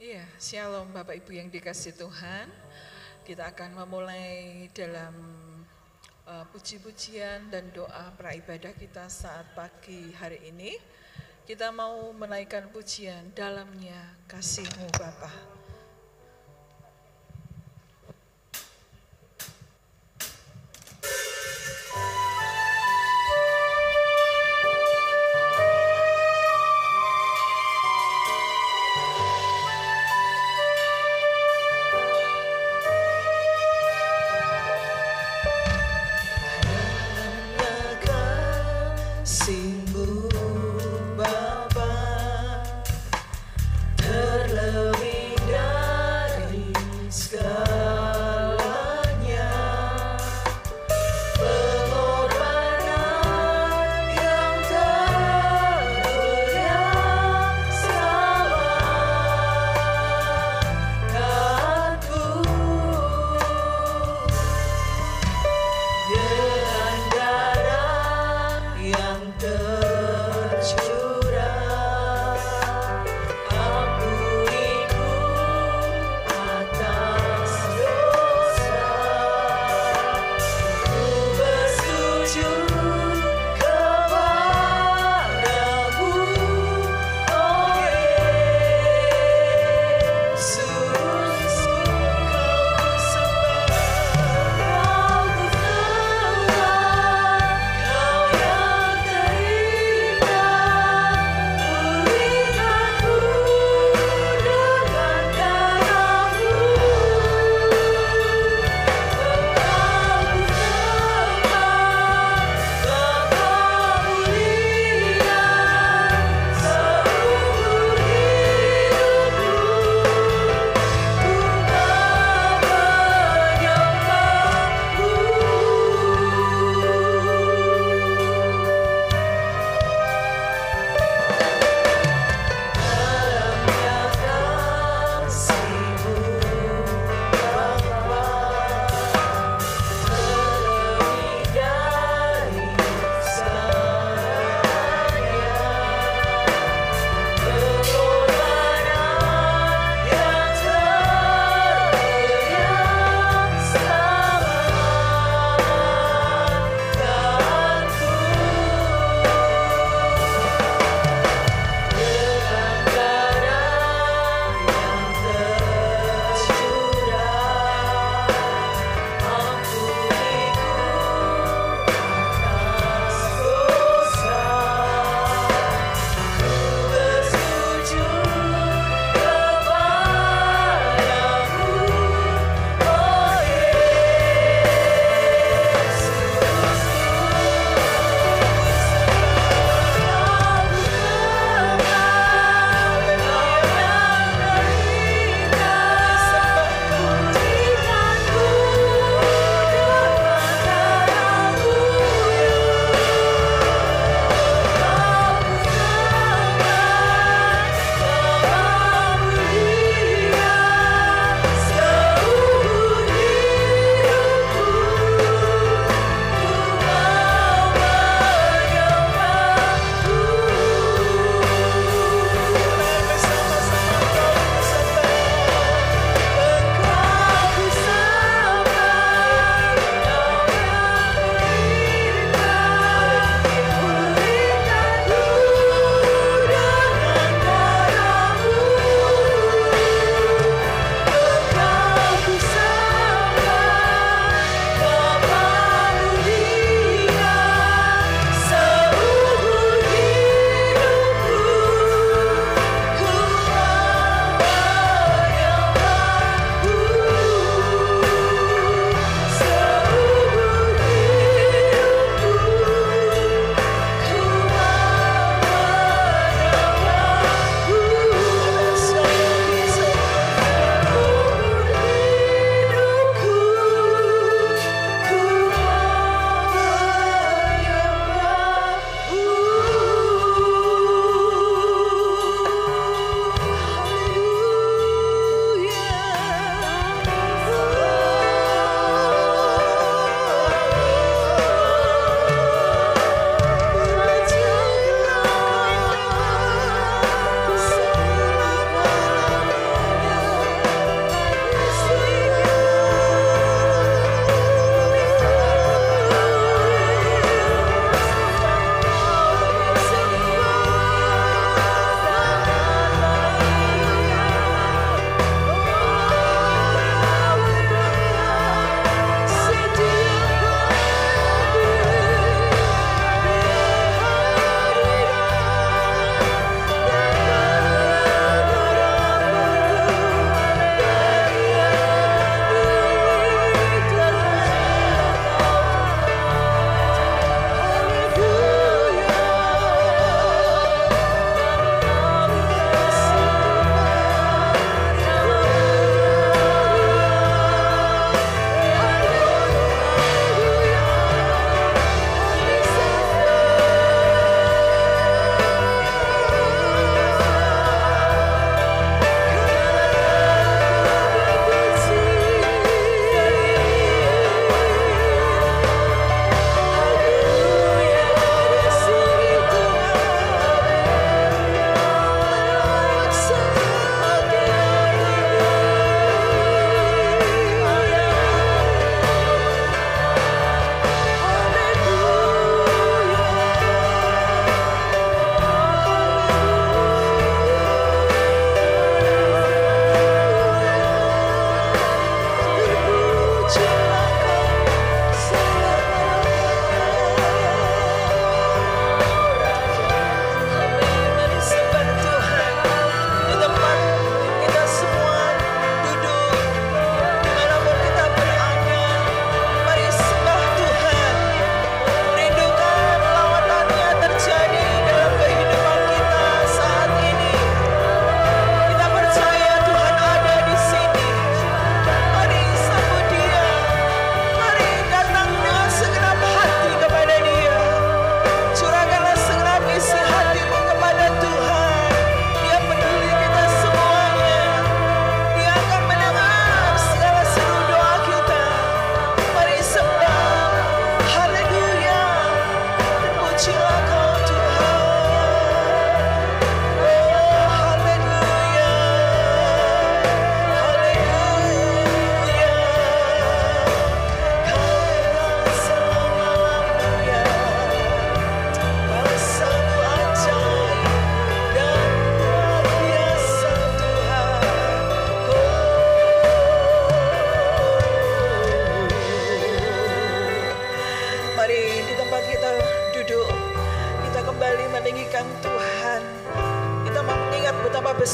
Iya, shalom Bapak Ibu yang dikasih Tuhan. Kita akan memulai dalam puji-pujian dan doa praibadah kita saat pagi hari ini. Kita mau menaikkan pujian dalamnya kasih-Mu Bapa. Terlebih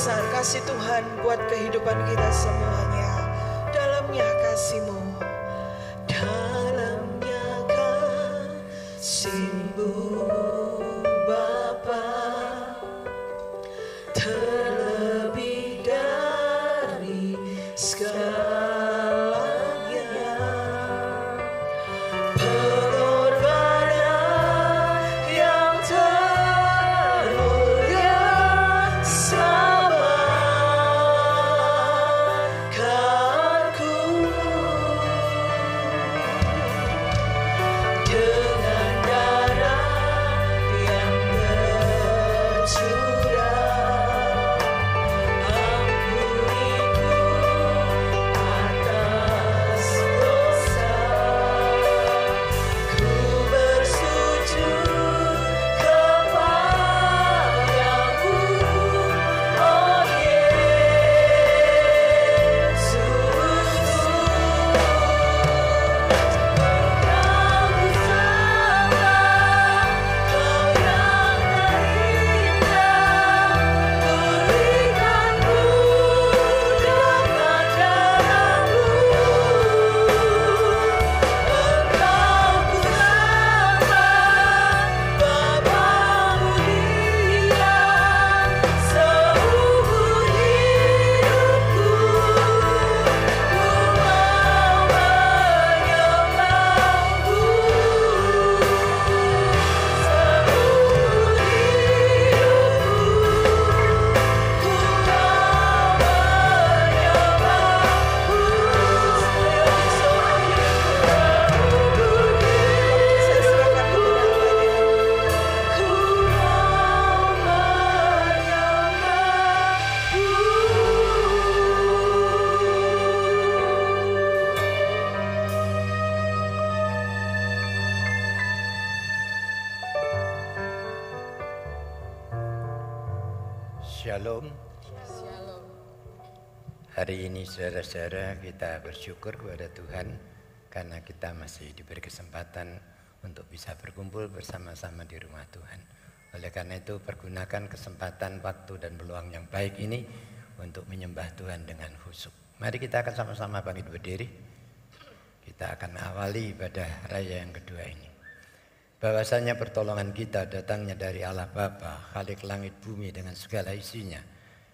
besar kasih Tuhan buat kehidupan kita semuanya. Dalamnya kasih-Mu, dalamnya kasih-Mu Bapa, terlebih dari segalanya, pengorbanan yang termulia selamatkanku. Dengan darah yang tercurah, ampuniku atas dosa. Ku bersujud kepadamu, oh Yesus. Shalom. Hari ini saudara-saudara kita bersyukur kepada Tuhan karena kita masih diberi kesempatan untuk bisa berkumpul bersama-sama di rumah Tuhan. Oleh karena itu pergunakan kesempatan, waktu dan peluang yang baik ini untuk menyembah Tuhan dengan khusyuk. Mari kita akan sama-sama bangkit berdiri. Kita akan awali ibadah raya yang kedua ini. Bahwasanya pertolongan kita datangnya dari Allah Bapa, Khalik langit bumi dengan segala isinya,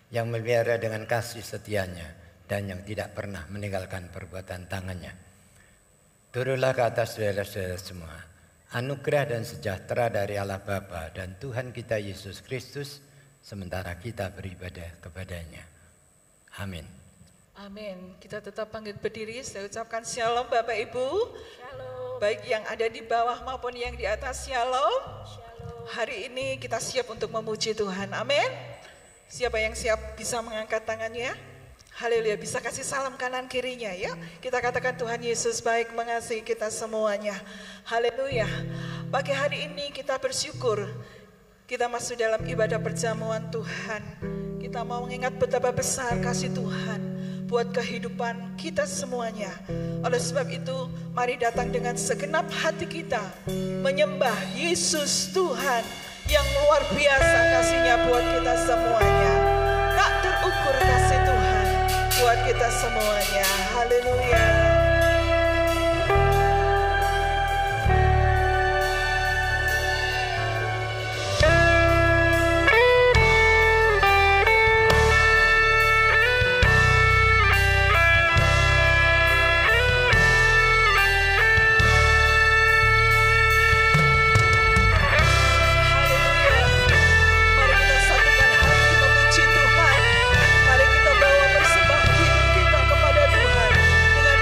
yang memelihara dengan kasih setianya dan yang tidak pernah meninggalkan perbuatan tangannya. Turunlah ke atas saudara-saudara semua anugerah dan sejahtera dari Allah Bapa dan Tuhan kita Yesus Kristus sementara kita beribadah kepadanya. Amin. Amin. Kita tetap bangkit berdiri. Saya ucapkan shalom Bapak Ibu. Shalom. Baik yang ada di bawah maupun yang di atas, shalom. Shalom. Hari ini kita siap untuk memuji Tuhan. Amin. Siapa yang siap bisa mengangkat tangannya? Haleluya. Bisa kasih salam kanan kirinya ya. Kita katakan Tuhan Yesus baik mengasihi kita semuanya. Haleluya. Pagi hari ini kita bersyukur. Kita masuk dalam ibadah perjamuan Tuhan. Kita mau mengingat betapa besar kasih Tuhan buat kehidupan kita semuanya. Oleh sebab itu, mari datang dengan segenap hati kita menyembah Yesus Tuhan yang luar biasa kasihnya buat kita semuanya. Tak terukur kasih Tuhan buat kita semuanya. Haleluya. Mari kita bawa persembahkan kita kepada Tuhan dengan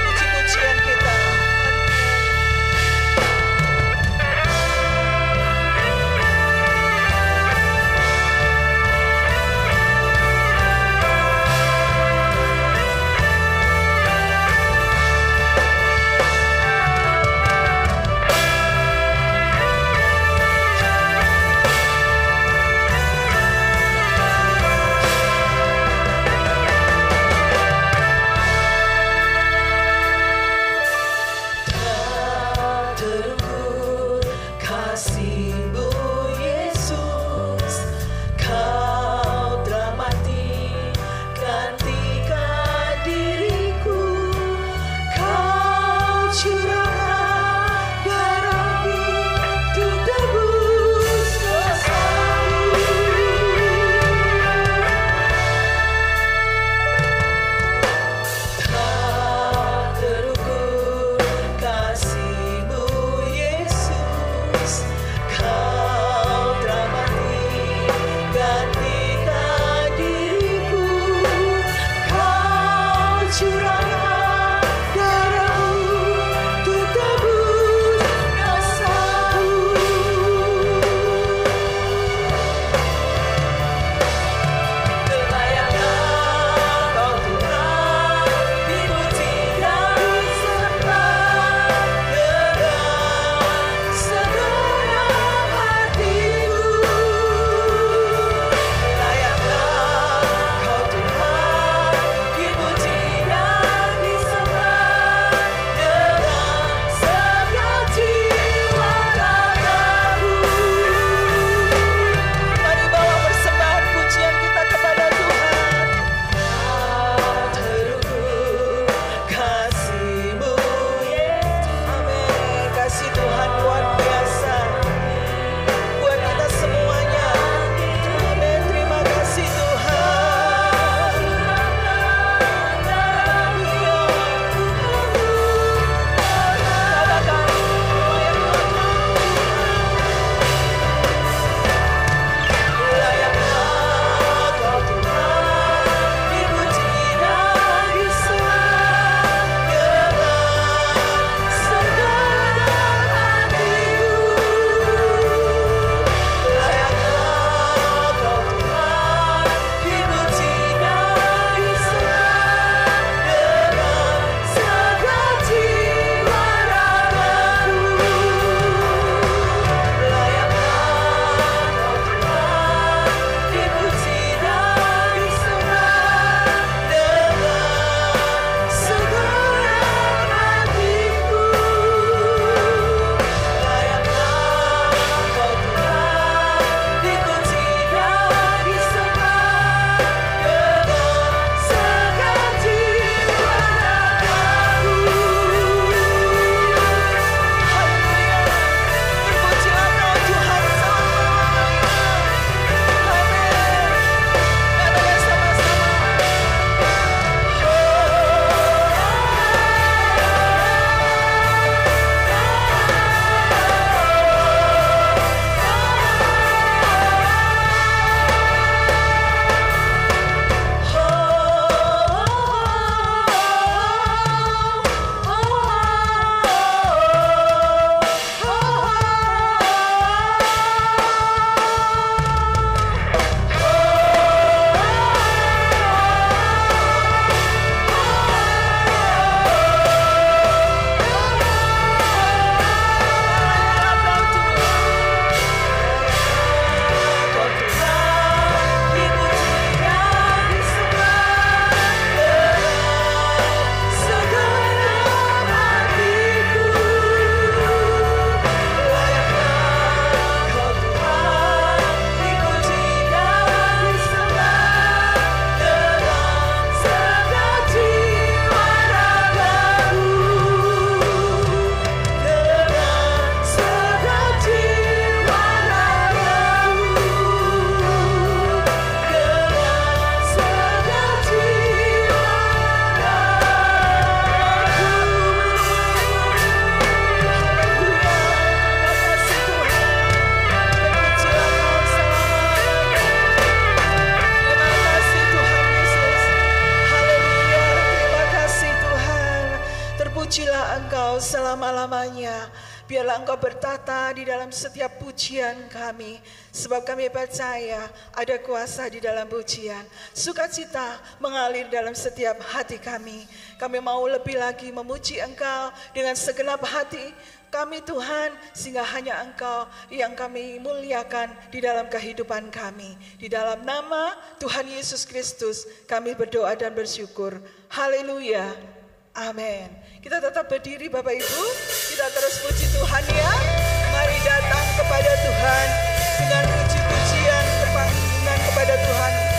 selama-lamanya. Biarlah Engkau bertata di dalam setiap pujian kami, sebab kami percaya ada kuasa di dalam pujian. Sukacita mengalir dalam setiap hati kami. Kami mau lebih lagi memuji Engkau dengan segenap hati kami Tuhan, sehingga hanya Engkau yang kami muliakan di dalam kehidupan kami. Di dalam nama Tuhan Yesus Kristus kami berdoa dan bersyukur. Haleluya. Amin. Kita tetap berdiri Bapak Ibu, kita terus puji Tuhan ya. Mari datang kepada Tuhan dengan puji-pujian, kepanggilan kepada Tuhan.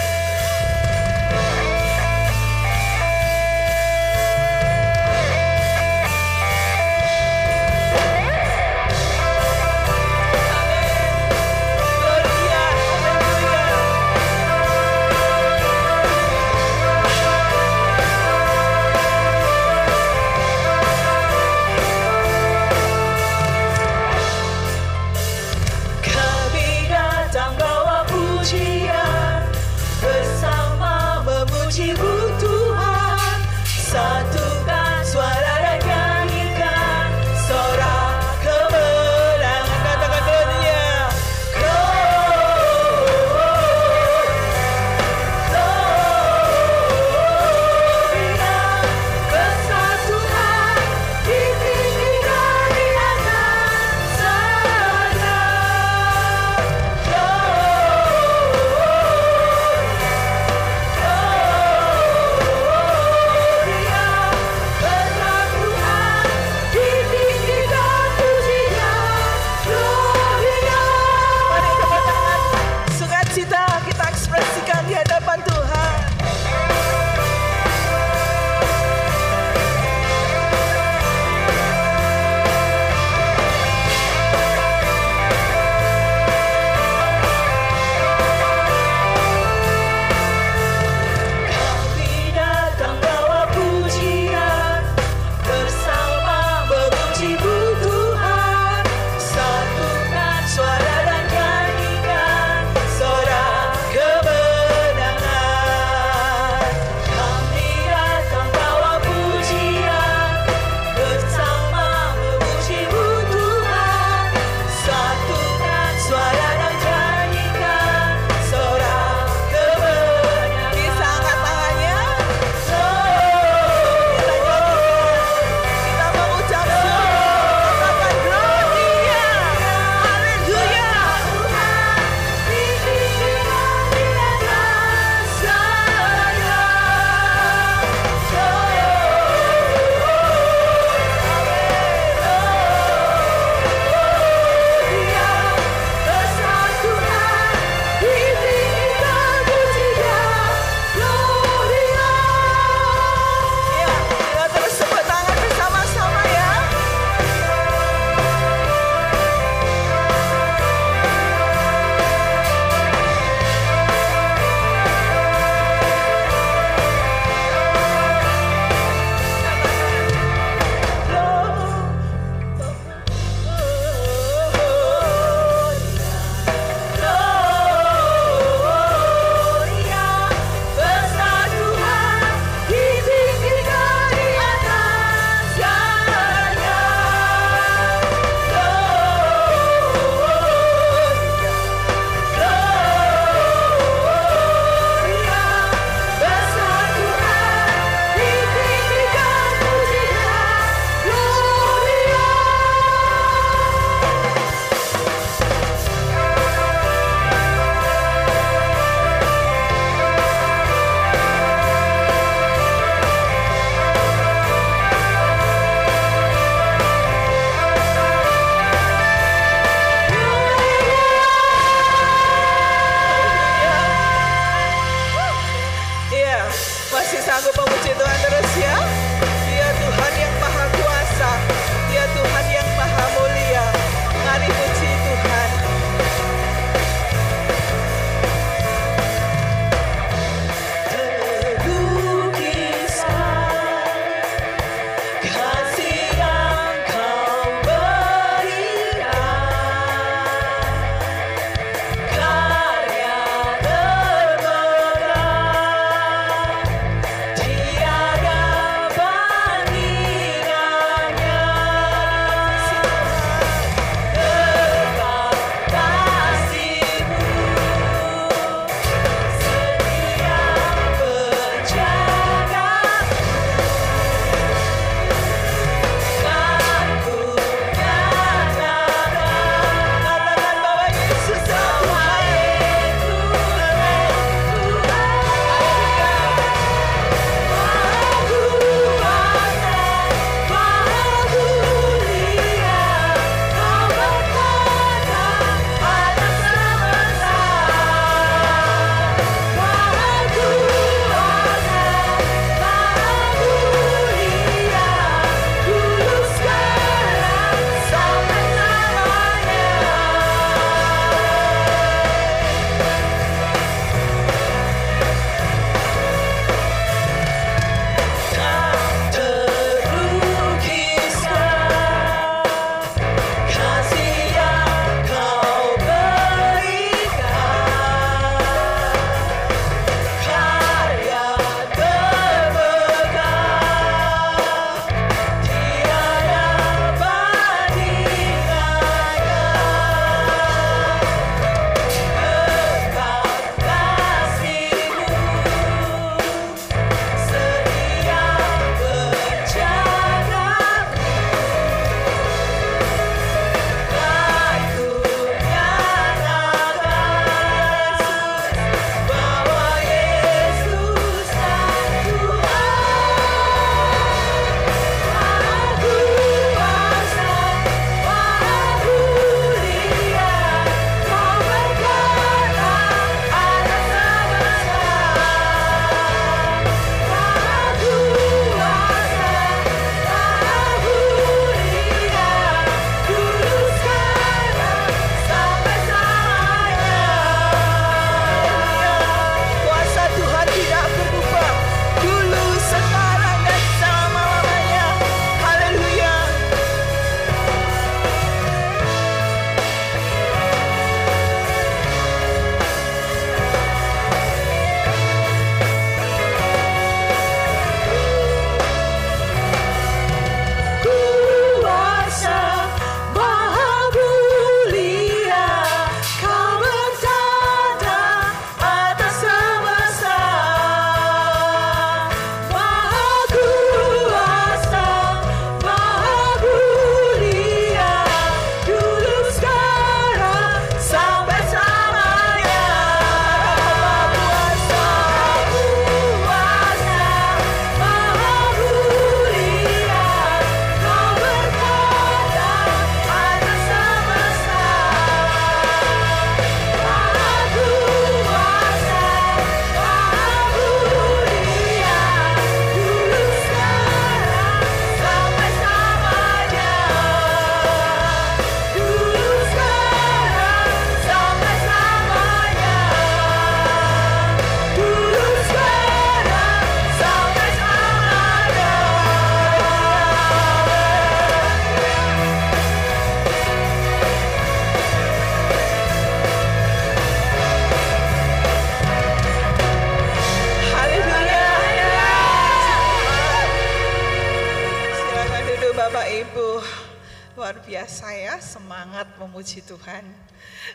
luar biasa ya, semangat memuji Tuhan.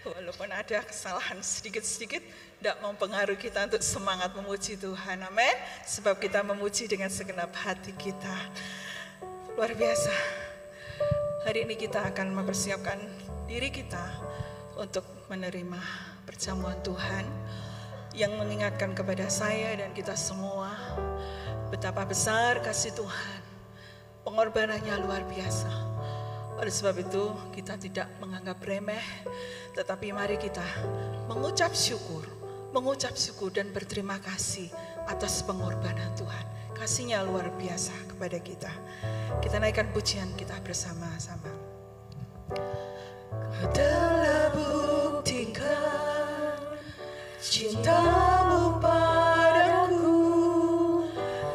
Walaupun ada kesalahan sedikit-sedikit, tidak mempengaruhi kita untuk semangat memuji Tuhan. Amin. Sebab kita memuji dengan segenap hati kita. Luar biasa. Hari ini kita akan mempersiapkan diri kita untuk menerima perjamuan Tuhan yang mengingatkan kepada saya dan kita semua betapa besar kasih Tuhan. Pengorbanannya luar biasa. Oleh sebab itu kita tidak menganggap remeh, tetapi mari kita mengucap syukur dan berterima kasih atas pengorbanan Tuhan. Kasih-Nya luar biasa kepada kita. Kita naikkan pujian kita bersama-sama. Kau telah buktikan cinta-Mu padaku,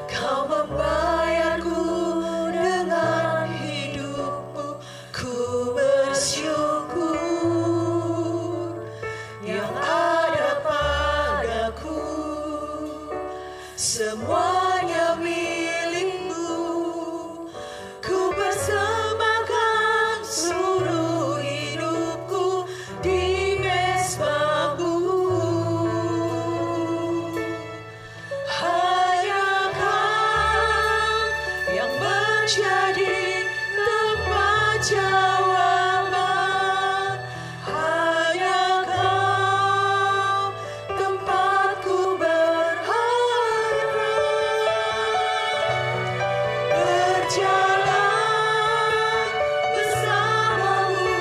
Kau membayarku dengan hidup-Mu, ku bersyukur yang ada padaku, semuanya milik-Mu, ku persembahkan seluruh hidupku di mezbah-Mu. Hanya Kau yang menjadi tempat jawaban, hanya Kau tempatku berharap. Berjalan bersama-Mu,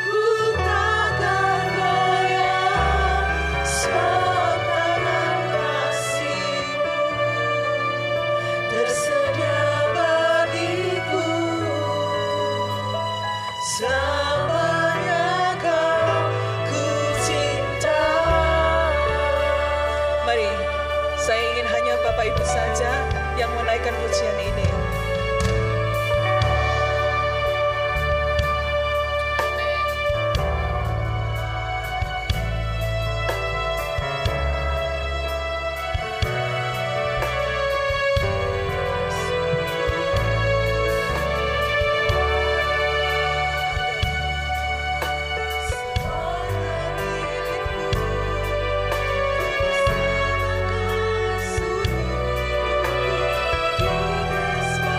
ku takkan goyah, sebab tangan kasih-Mu tersedia bagiku. Selamanya Kau ku cinta. Mari, saya ingin hanya Bapak Ibu saja yang menaikkan pujian ini. Semuanya milik-Mu, ku persembahkan seluruh hidupku di mezbah.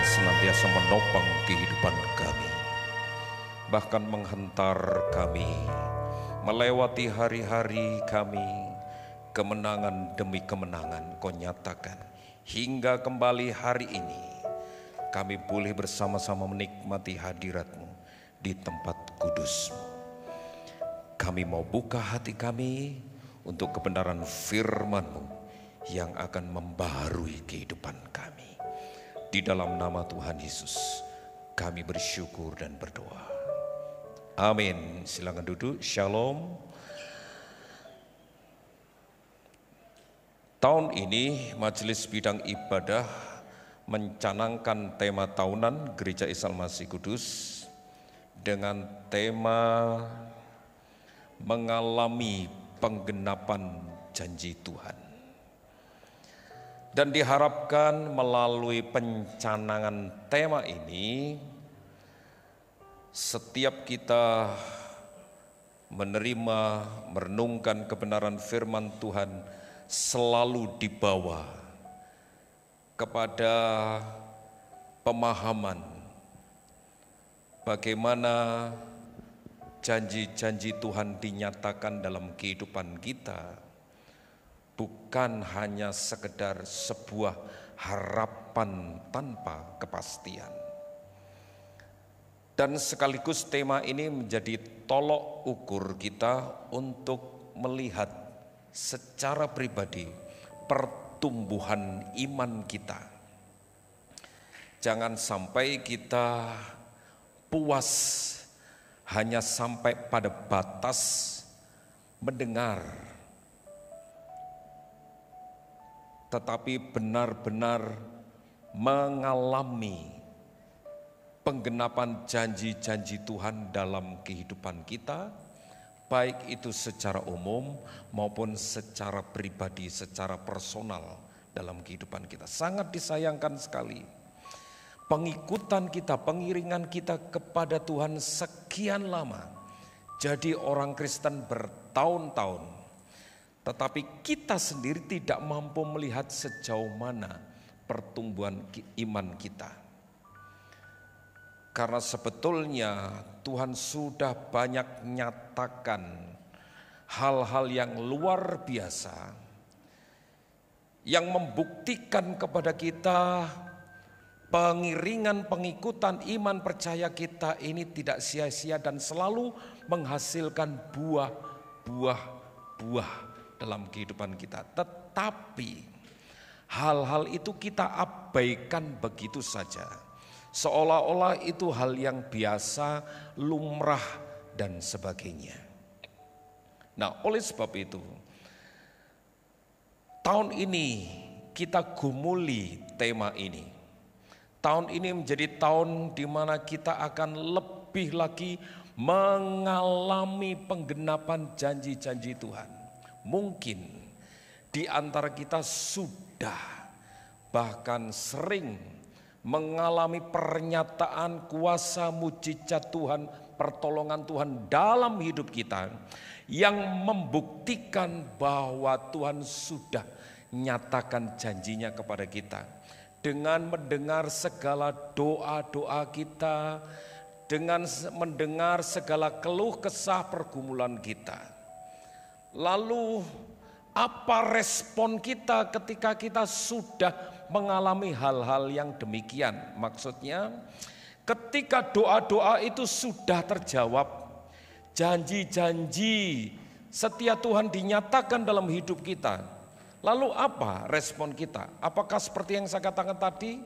senantiasa menopang kehidupan kami, bahkan menghantar kami melewati hari-hari kami, kemenangan demi kemenangan Kau nyatakan, hingga kembali hari ini kami boleh bersama-sama menikmati hadirat-Mu di tempat kudus-Mu. Kami mau buka hati kami untuk kebenaran firman-Mu yang akan membaharui kehidupan kami. Di dalam nama Tuhan Yesus kami bersyukur dan berdoa. Amin. Silakan duduk. Shalom. Tahun ini Majelis Bidang Ibadah mencanangkan tema tahunan Gereja Isa Masih Kudus dengan tema mengalami penggenapan janji Tuhan. Dan diharapkan melalui pencanangan tema ini, setiap kita menerima, merenungkan kebenaran firman Tuhan selalu dibawa kepada pemahaman bagaimana janji-janji Tuhan dinyatakan dalam kehidupan kita, bukan hanya sekedar sebuah harapan tanpa kepastian. Dan sekaligus tema ini menjadi tolok ukur kita untuk melihat secara pribadi pertumbuhan iman kita. Jangan sampai kita puas hanya sampai pada batas mendengar, tetapi benar-benar mengalami penggenapan janji-janji Tuhan dalam kehidupan kita, baik itu secara umum maupun secara pribadi, secara personal dalam kehidupan kita. Sangat disayangkan sekali pengikutan kita, pengiringan kita kepada Tuhan sekian lama, jadi orang Kristen bertahun-tahun, tetapi kita sendiri tidak mampu melihat sejauh mana pertumbuhan iman kita. Karena sebetulnya Tuhan sudah banyak nyatakan hal-hal yang luar biasa yang membuktikan kepada kita pengiringan, pengikutan iman percaya kita ini tidak sia-sia dan selalu menghasilkan buah dalam kehidupan kita. Tetapi hal-hal itu kita abaikan begitu saja, seolah-olah itu hal yang biasa, lumrah dan sebagainya. Nah, oleh sebab itu tahun ini kita gumuli tema ini. Tahun ini menjadi tahun di mana kita akan lebih lagi mengalami penggenapan janji-janji Tuhan. Mungkin di antara kita sudah bahkan sering mengalami pernyataan kuasa mujizat Tuhan, pertolongan Tuhan dalam hidup kita yang membuktikan bahwa Tuhan sudah nyatakan janjinya kepada kita. Dengan mendengar segala doa-doa kita, dengan mendengar segala keluh kesah pergumulan kita. Lalu apa respon kita ketika kita sudah mengalami hal-hal yang demikian? Maksudnya ketika doa-doa itu sudah terjawab, janji-janji setia Tuhan dinyatakan dalam hidup kita. Lalu apa respon kita? Apakah seperti yang saya katakan tadi,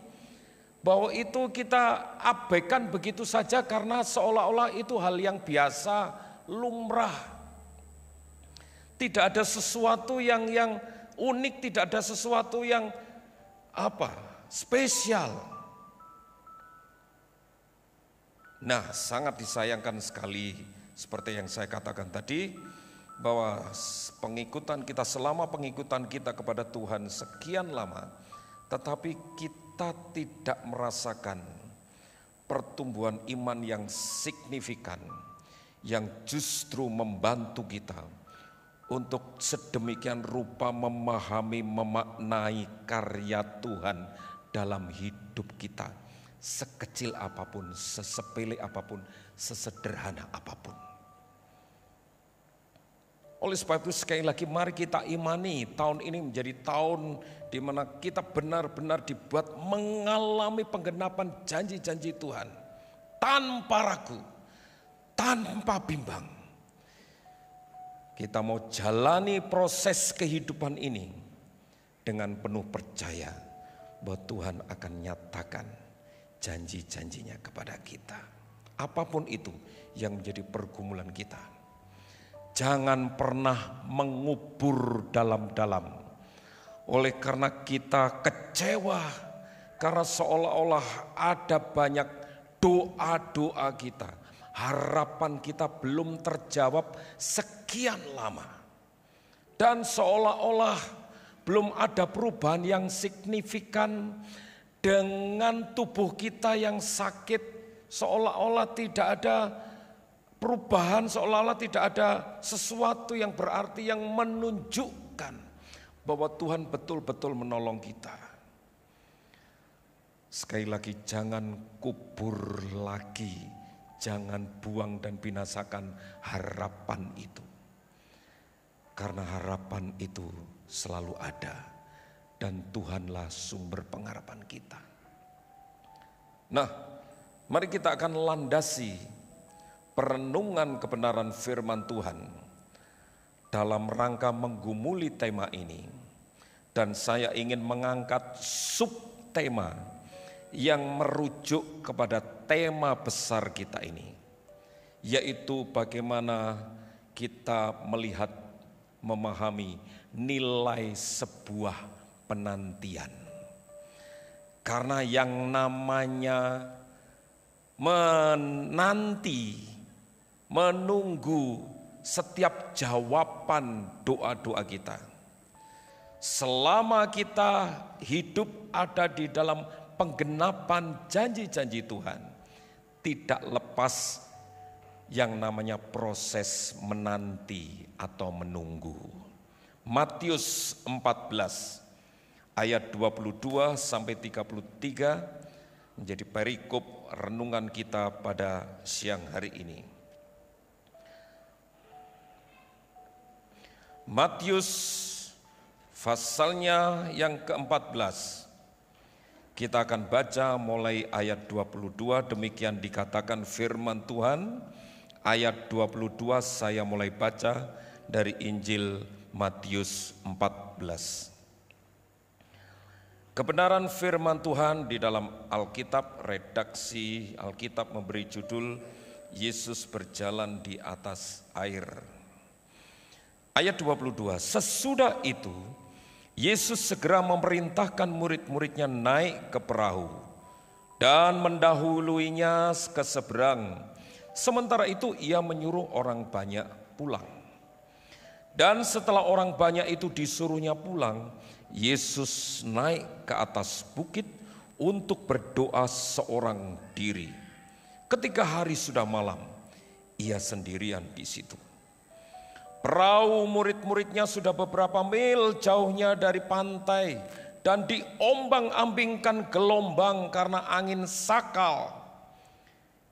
bahwa itu kita abaikan begitu saja karena seolah-olah itu hal yang biasa, lumrah. Tidak ada sesuatu yang unik, tidak ada sesuatu yang spesial. Nah, sangat disayangkan sekali seperti yang saya katakan tadi, bahwa pengikutan kita, selama pengikutan kita kepada Tuhan sekian lama, tetapi kita tidak merasakan pertumbuhan iman yang signifikan, yang justru membantu kita untuk sedemikian rupa memahami, memaknai karya Tuhan dalam hidup kita, sekecil apapun, sesepele apapun, sesederhana apapun. Oleh sebab itu sekali lagi mari kita imani tahun ini menjadi tahun di mana kita benar-benar dibuat mengalami penggenapan janji-janji Tuhan tanpa ragu, tanpa bimbang. Kita mau jalani proses kehidupan ini dengan penuh percaya bahwa Tuhan akan nyatakan janji-janjinya kepada kita. Apapun itu yang menjadi pergumulan kita. Jangan pernah mengubur dalam-dalam. Oleh karena kita kecewa, karena seolah-olah ada banyak doa-doa kita. Harapan kita belum terjawab sekian lama. Dan seolah-olah belum ada perubahan yang signifikan dengan tubuh kita yang sakit. Seolah-olah tidak ada perubahan, seolah-olah tidak ada sesuatu yang berarti yang menunjukkan bahwa Tuhan betul-betul menolong kita. Sekali lagi jangan kubur lagi, jangan buang dan binasakan harapan itu. Karena harapan itu selalu ada dan Tuhanlah sumber pengharapan kita. Nah, mari kita akan landasi perenungan kebenaran firman Tuhan dalam rangka menggumuli tema ini. Dan saya ingin mengangkat subtema yang merujuk kepada tema besar kita ini, yaitu bagaimana kita melihat, memahami nilai sebuah penantian. Karena yang namanya menanti, menunggu setiap jawaban doa-doa kita. Selama kita hidup ada di dalam penggenapan janji-janji Tuhan, tidak lepas yang namanya proses menanti atau menunggu. Matius 14 ayat 22 sampai 33 menjadi perikop renungan kita pada siang hari ini. Matius pasalnya yang ke-14. Kita akan baca mulai ayat 22, demikian dikatakan firman Tuhan. Ayat 22 saya mulai baca dari Injil Matius 14. Kebenaran firman Tuhan di dalam Alkitab, redaksi Alkitab memberi judul Yesus berjalan di atas air. Ayat 22, sesudah itu Yesus segera memerintahkan murid-muridnya naik ke perahu dan mendahuluinya ke seberang. Sementara itu ia menyuruh orang banyak pulang. Dan setelah orang banyak itu disuruhnya pulang, Yesus naik ke atas bukit untuk berdoa seorang diri. Ketika hari sudah malam, ia sendirian di situ. Perahu murid-muridnya sudah beberapa mil jauhnya dari pantai dan diombang-ambingkan gelombang karena angin sakal.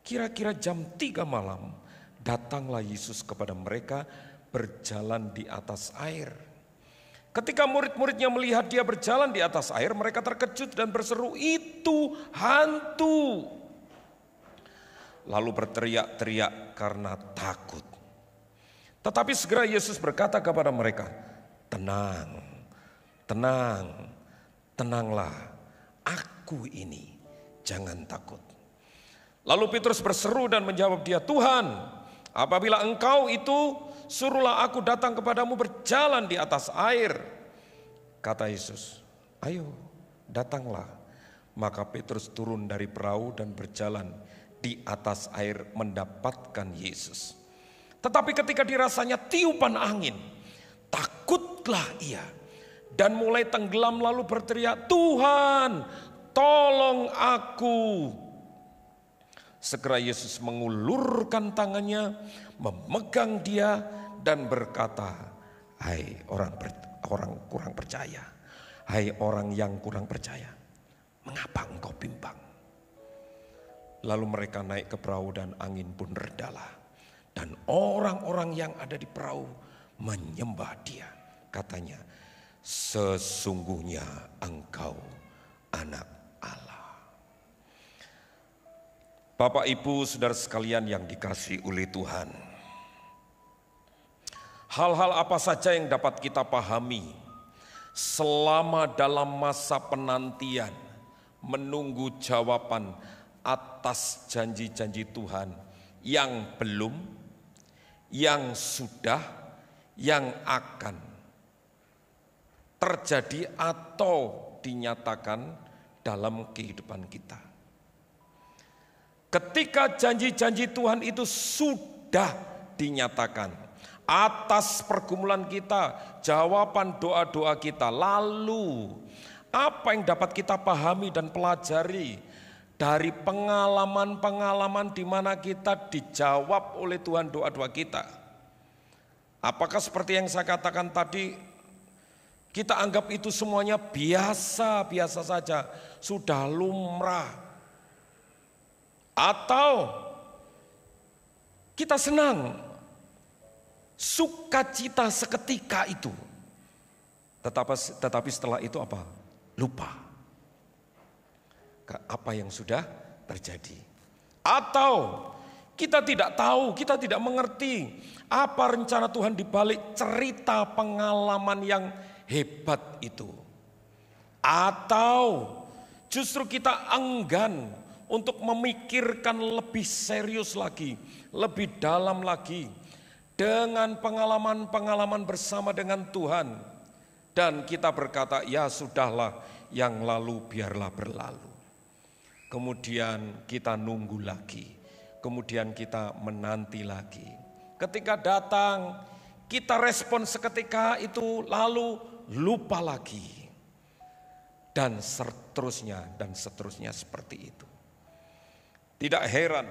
Kira-kira jam 3 malam datanglah Yesus kepada mereka berjalan di atas air. Ketika murid-muridnya melihat dia berjalan di atas air, mereka terkejut dan berseru, "Itu hantu!" Lalu berteriak-teriak karena takut. Tetapi segera Yesus berkata kepada mereka, "Tenang, tenang, tenanglah, aku ini, jangan takut." Lalu Petrus berseru dan menjawab dia, "Tuhan, apabila engkau itu, suruhlah aku datang kepadamu berjalan di atas air." Kata Yesus, "Ayo, datanglah." Maka Petrus turun dari perahu dan berjalan di atas air mendapatkan Yesus. Tetapi ketika dirasanya tiupan angin, takutlah ia dan mulai tenggelam lalu berteriak, "Tuhan, tolong aku." Segera Yesus mengulurkan tangannya, memegang dia dan berkata, "Hai orang kurang percaya, hai orang yang kurang percaya, mengapa engkau bimbang?" Lalu mereka naik ke perahu dan angin pun redalah. Dan orang-orang yang ada di perahu menyembah Dia. Katanya, sesungguhnya Engkau Anak Allah. Bapak, Ibu, saudara sekalian yang dikasihi oleh Tuhan. Hal-hal apa saja yang dapat kita pahami selama dalam masa penantian menunggu jawaban atas janji-janji Tuhan yang belum, yang sudah, yang akan terjadi atau dinyatakan dalam kehidupan kita. Ketika janji-janji Tuhan itu sudah dinyatakan atas pergumulan kita, jawaban doa-doa kita, lalu apa yang dapat kita pahami dan pelajari dari pengalaman-pengalaman di mana kita dijawab oleh Tuhan doa-doa kita? Apakah seperti yang saya katakan tadi, kita anggap itu semuanya biasa-biasa saja, sudah lumrah? Atau kita senang, sukacita seketika itu, tetapi setelah itu apa? Lupa apa yang sudah terjadi. Atau kita tidak tahu, kita tidak mengerti apa rencana Tuhan di balik cerita pengalaman yang hebat itu. Atau justru kita enggan untuk memikirkan lebih serius lagi, lebih dalam lagi dengan pengalaman-pengalaman bersama dengan Tuhan. Dan kita berkata, ya sudahlah, yang lalu biarlah berlalu. Kemudian kita nunggu lagi, kemudian kita menanti lagi. Ketika datang, kita respon seketika itu, lalu lupa lagi. Dan seterusnya seperti itu. Tidak heran,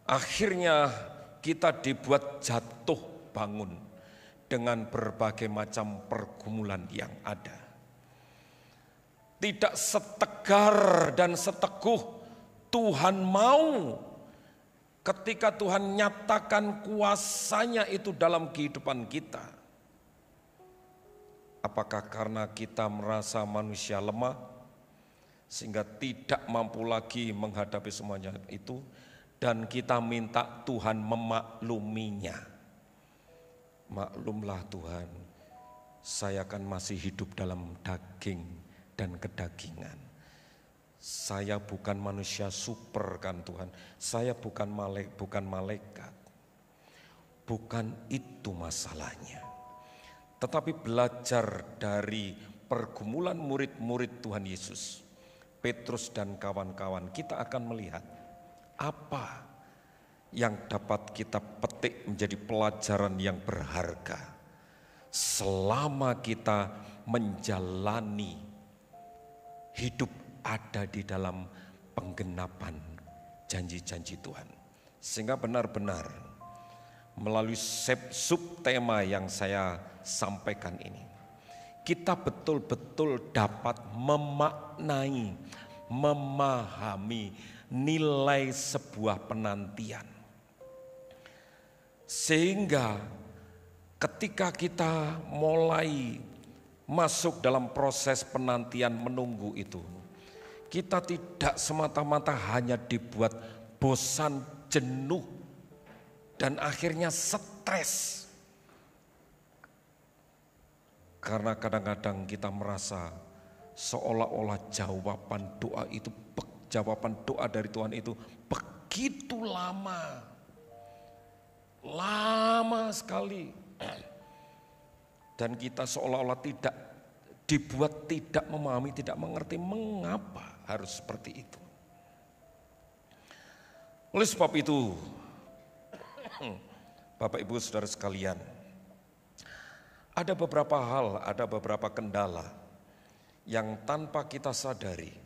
akhirnya kita dibuat jatuh bangun dengan berbagai macam pergumulan yang ada. Tidak setegar dan seteguh Tuhan mau ketika Tuhan nyatakan kuasanya itu dalam kehidupan kita. Apakah karena kita merasa manusia lemah sehingga tidak mampu lagi menghadapi semuanya itu, dan kita minta Tuhan memakluminya? Maklumlah Tuhan, saya kan masih hidup dalam daging dan kedagingan. Saya bukan manusia super kan Tuhan. Saya bukan malaikat. Bukan itu masalahnya. Tetapi belajar dari pergumulan murid-murid Tuhan Yesus, Petrus dan kawan-kawan, kita akan melihat apa yang dapat kita petik menjadi pelajaran yang berharga selama kita menjalani hidup ada di dalam penggenapan janji-janji Tuhan. Sehingga benar-benar melalui subtema yang saya sampaikan ini, kita betul-betul dapat memaknai, memahami nilai sebuah penantian. Sehingga ketika kita mulai masuk dalam proses penantian menunggu itu, kita tidak semata-mata hanya dibuat bosan, jenuh, dan akhirnya stres. Karena kadang-kadang kita merasa seolah-olah jawaban doa dari Tuhan itu begitu lama sekali. Dan kita seolah-olah dibuat tidak memahami, tidak mengerti mengapa harus seperti itu. Oleh sebab itu, Bapak Ibu Saudara sekalian, ada beberapa hal, ada beberapa kendala yang tanpa kita sadari,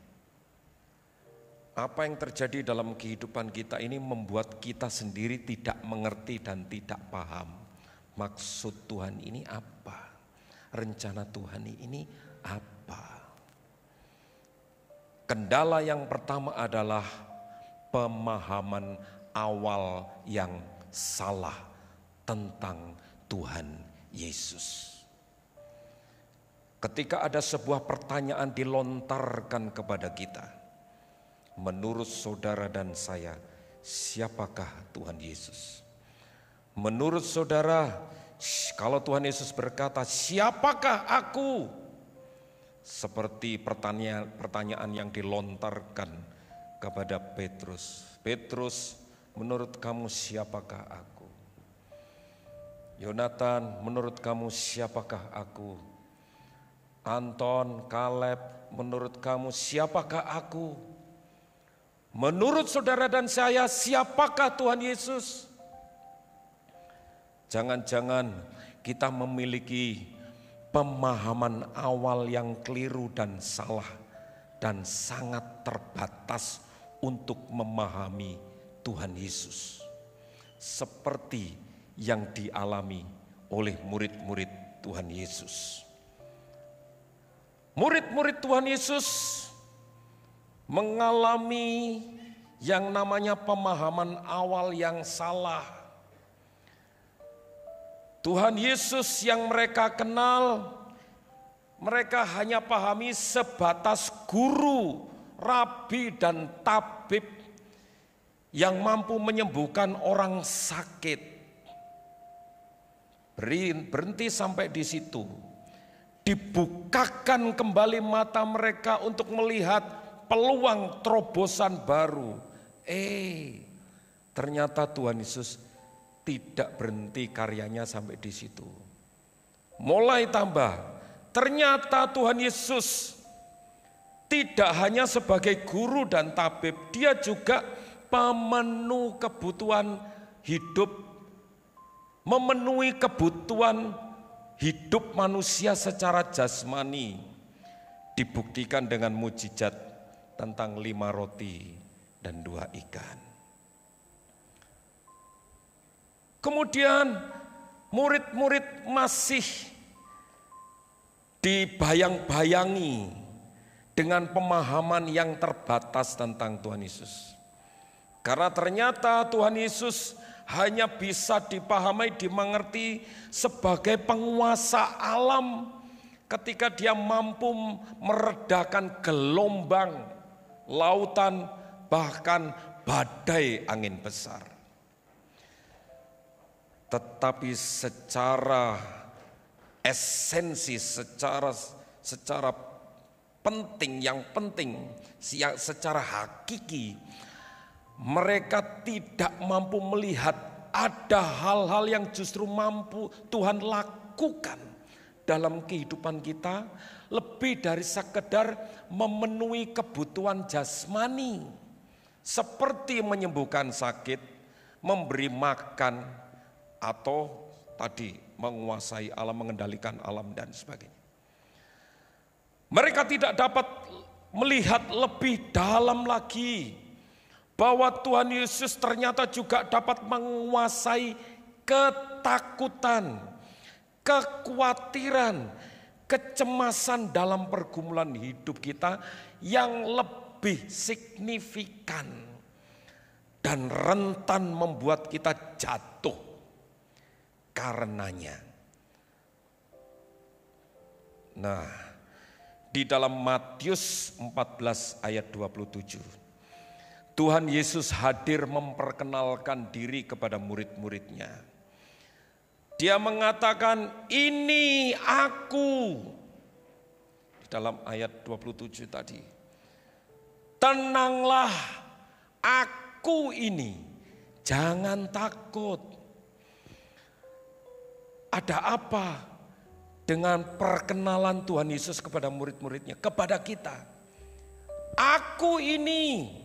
apa yang terjadi dalam kehidupan kita ini membuat kita sendiri tidak mengerti dan tidak paham maksud Tuhan ini apa, rencana Tuhan ini apa. Kendala yang pertama adalah pemahaman awal yang salah tentang Tuhan Yesus. Ketika ada sebuah pertanyaan dilontarkan kepada kita, menurut saudara dan saya, siapakah Tuhan Yesus? Menurut saudara, kalau Tuhan Yesus berkata, siapakah aku? Seperti pertanyaan yang dilontarkan kepada Petrus. Petrus, menurut kamu siapakah aku? Yonatan, menurut kamu siapakah aku? Anton, Kaleb, menurut kamu siapakah aku? Menurut saudara dan saya, siapakah Tuhan Yesus? Jangan-jangan kita memiliki pemahaman awal yang keliru dan salah dan sangat terbatas untuk memahami Tuhan Yesus. Seperti yang dialami oleh murid-murid Tuhan Yesus. Murid-murid Tuhan Yesus mengalami yang namanya pemahaman awal yang salah. Tuhan Yesus yang mereka kenal, mereka hanya pahami sebatas guru, rabi dan tabib yang mampu menyembuhkan orang sakit. Berhenti sampai di situ. Dibukakan kembali mata mereka untuk melihat peluang terobosan baru. Ternyata Tuhan Yesus tidak berhenti karyanya sampai di situ. Mulai tambah, ternyata Tuhan Yesus tidak hanya sebagai guru dan tabib, dia juga pemenuh kebutuhan hidup, memenuhi kebutuhan hidup manusia secara jasmani, dibuktikan dengan mujizat tentang 5 roti dan 2 ikan. Kemudian murid-murid masih dibayang-bayangi dengan pemahaman yang terbatas tentang Tuhan Yesus. Karena ternyata Tuhan Yesus hanya bisa dipahami, dimengerti sebagai penguasa alam ketika dia mampu meredakan gelombang lautan, bahkan badai angin besar. Tetapi secara esensi, secara penting, secara hakiki, mereka tidak mampu melihat ada hal-hal yang justru mampu Tuhan lakukan dalam kehidupan kita lebih dari sekedar memenuhi kebutuhan jasmani, seperti menyembuhkan sakit, memberi makan, atau tadi menguasai alam, mengendalikan alam dan sebagainya. Mereka tidak dapat melihat lebih dalam lagi bahwa Tuhan Yesus ternyata juga dapat menguasai ketakutan, kekhawatiran, kecemasan dalam pergumulan hidup kita yang lebih signifikan dan rentan membuat kita jatuh karenanya. Nah, di dalam Matius 14 ayat 27, Tuhan Yesus hadir memperkenalkan diri kepada murid-muridnya. Dia mengatakan, ini aku. Di dalam ayat 27 tadi. Tenanglah, aku ini. Jangan takut. Ada apa dengan perkenalan Tuhan Yesus kepada murid-muridnya, kepada kita? Aku ini.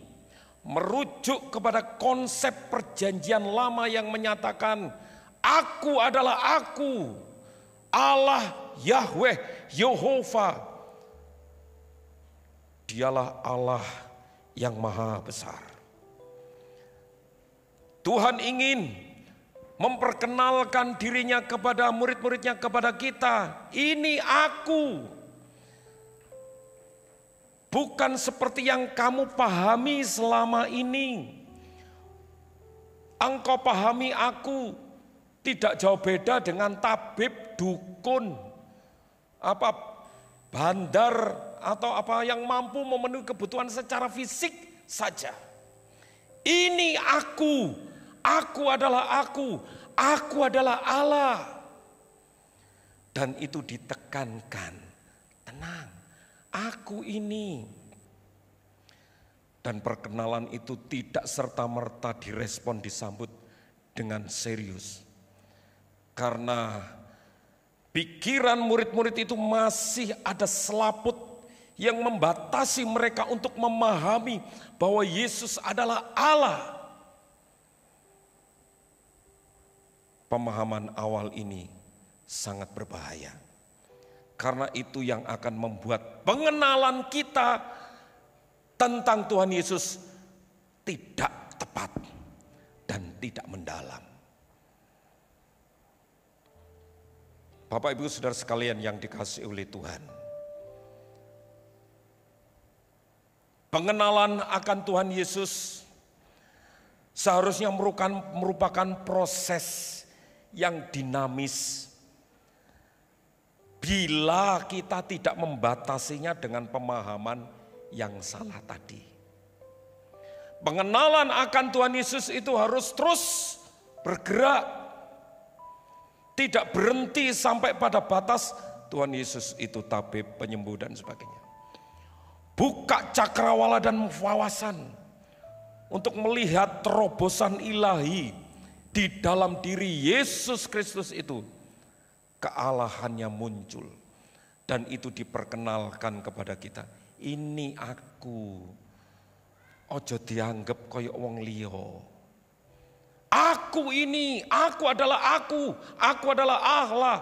Merujuk kepada konsep perjanjian lama yang menyatakan aku adalah aku, Allah Yahweh Yehova. Dialah Allah yang maha besar. Tuhan ingin memperkenalkan dirinya kepada murid-muridnya, kepada kita. Ini aku. bukan seperti yang kamu pahami selama ini. Engkau pahami aku tidak jauh beda dengan tabib, dukun, bandar, atau apa yang mampu memenuhi kebutuhan secara fisik saja. Ini aku adalah aku adalah Allah. Dan itu ditekankan, tenang, aku ini. Dan perkenalan itu tidak serta-merta direspon, disambut dengan serius. Karena pikiran murid-murid itu masih ada selaput yang membatasi mereka untuk memahami bahwa Yesus adalah Allah. Pemahaman awal ini sangat berbahaya. Karena itu yang akan membuat pengenalan kita tentang Tuhan Yesus tidak tepat dan tidak mendalam. Bapak Ibu Saudara sekalian yang dikasihi oleh Tuhan, pengenalan akan Tuhan Yesus seharusnya merupakan proses yang dinamis. Bila kita tidak membatasinya dengan pemahaman yang salah tadi. Pengenalan akan Tuhan Yesus itu harus terus bergerak. Tidak berhenti sampai pada batas Tuhan Yesus itu tabib, penyembuh dan sebagainya. Buka cakrawala dan wawasan untuk melihat terobosan ilahi di dalam diri Yesus Kristus itu. Kealahannya muncul dan itu diperkenalkan kepada kita. Ini aku, ojo dianggap koyo wong liya. Aku ini, aku adalah aku adalah Allah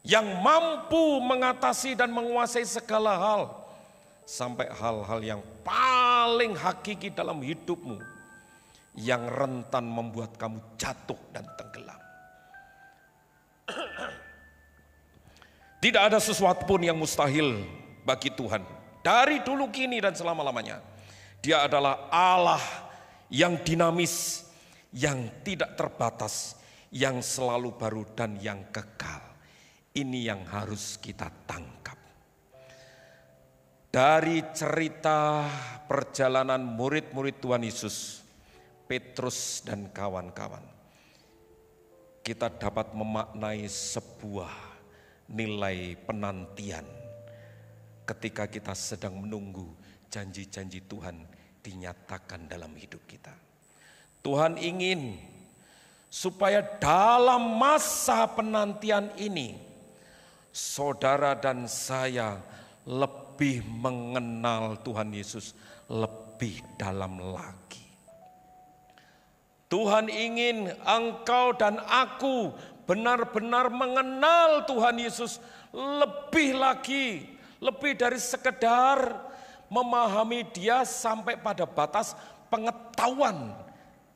yang mampu mengatasi dan menguasai segala hal, sampai hal-hal yang paling hakiki dalam hidupmu, yang rentan membuat kamu jatuh dan tenggelam. Tidak ada sesuatu pun yang mustahil bagi Tuhan. Dari dulu, kini, dan selama-lamanya. Dia adalah Allah yang dinamis, yang tidak terbatas, yang selalu baru dan yang kekal. Ini yang harus kita tangkap. Dari cerita perjalanan murid-murid Tuhan Yesus, Petrus dan kawan-kawan, kita dapat memaknai sebuah nilai penantian ketika kita sedang menunggu janji-janji Tuhan dinyatakan dalam hidup kita. Tuhan ingin supaya dalam masa penantian ini saudara dan saya lebih mengenal Tuhan Yesus lebih dalam lagi. Tuhan ingin engkau dan aku benar-benar mengenal Tuhan Yesus lebih lagi, lebih dari sekedar memahami Dia sampai pada batas pengetahuan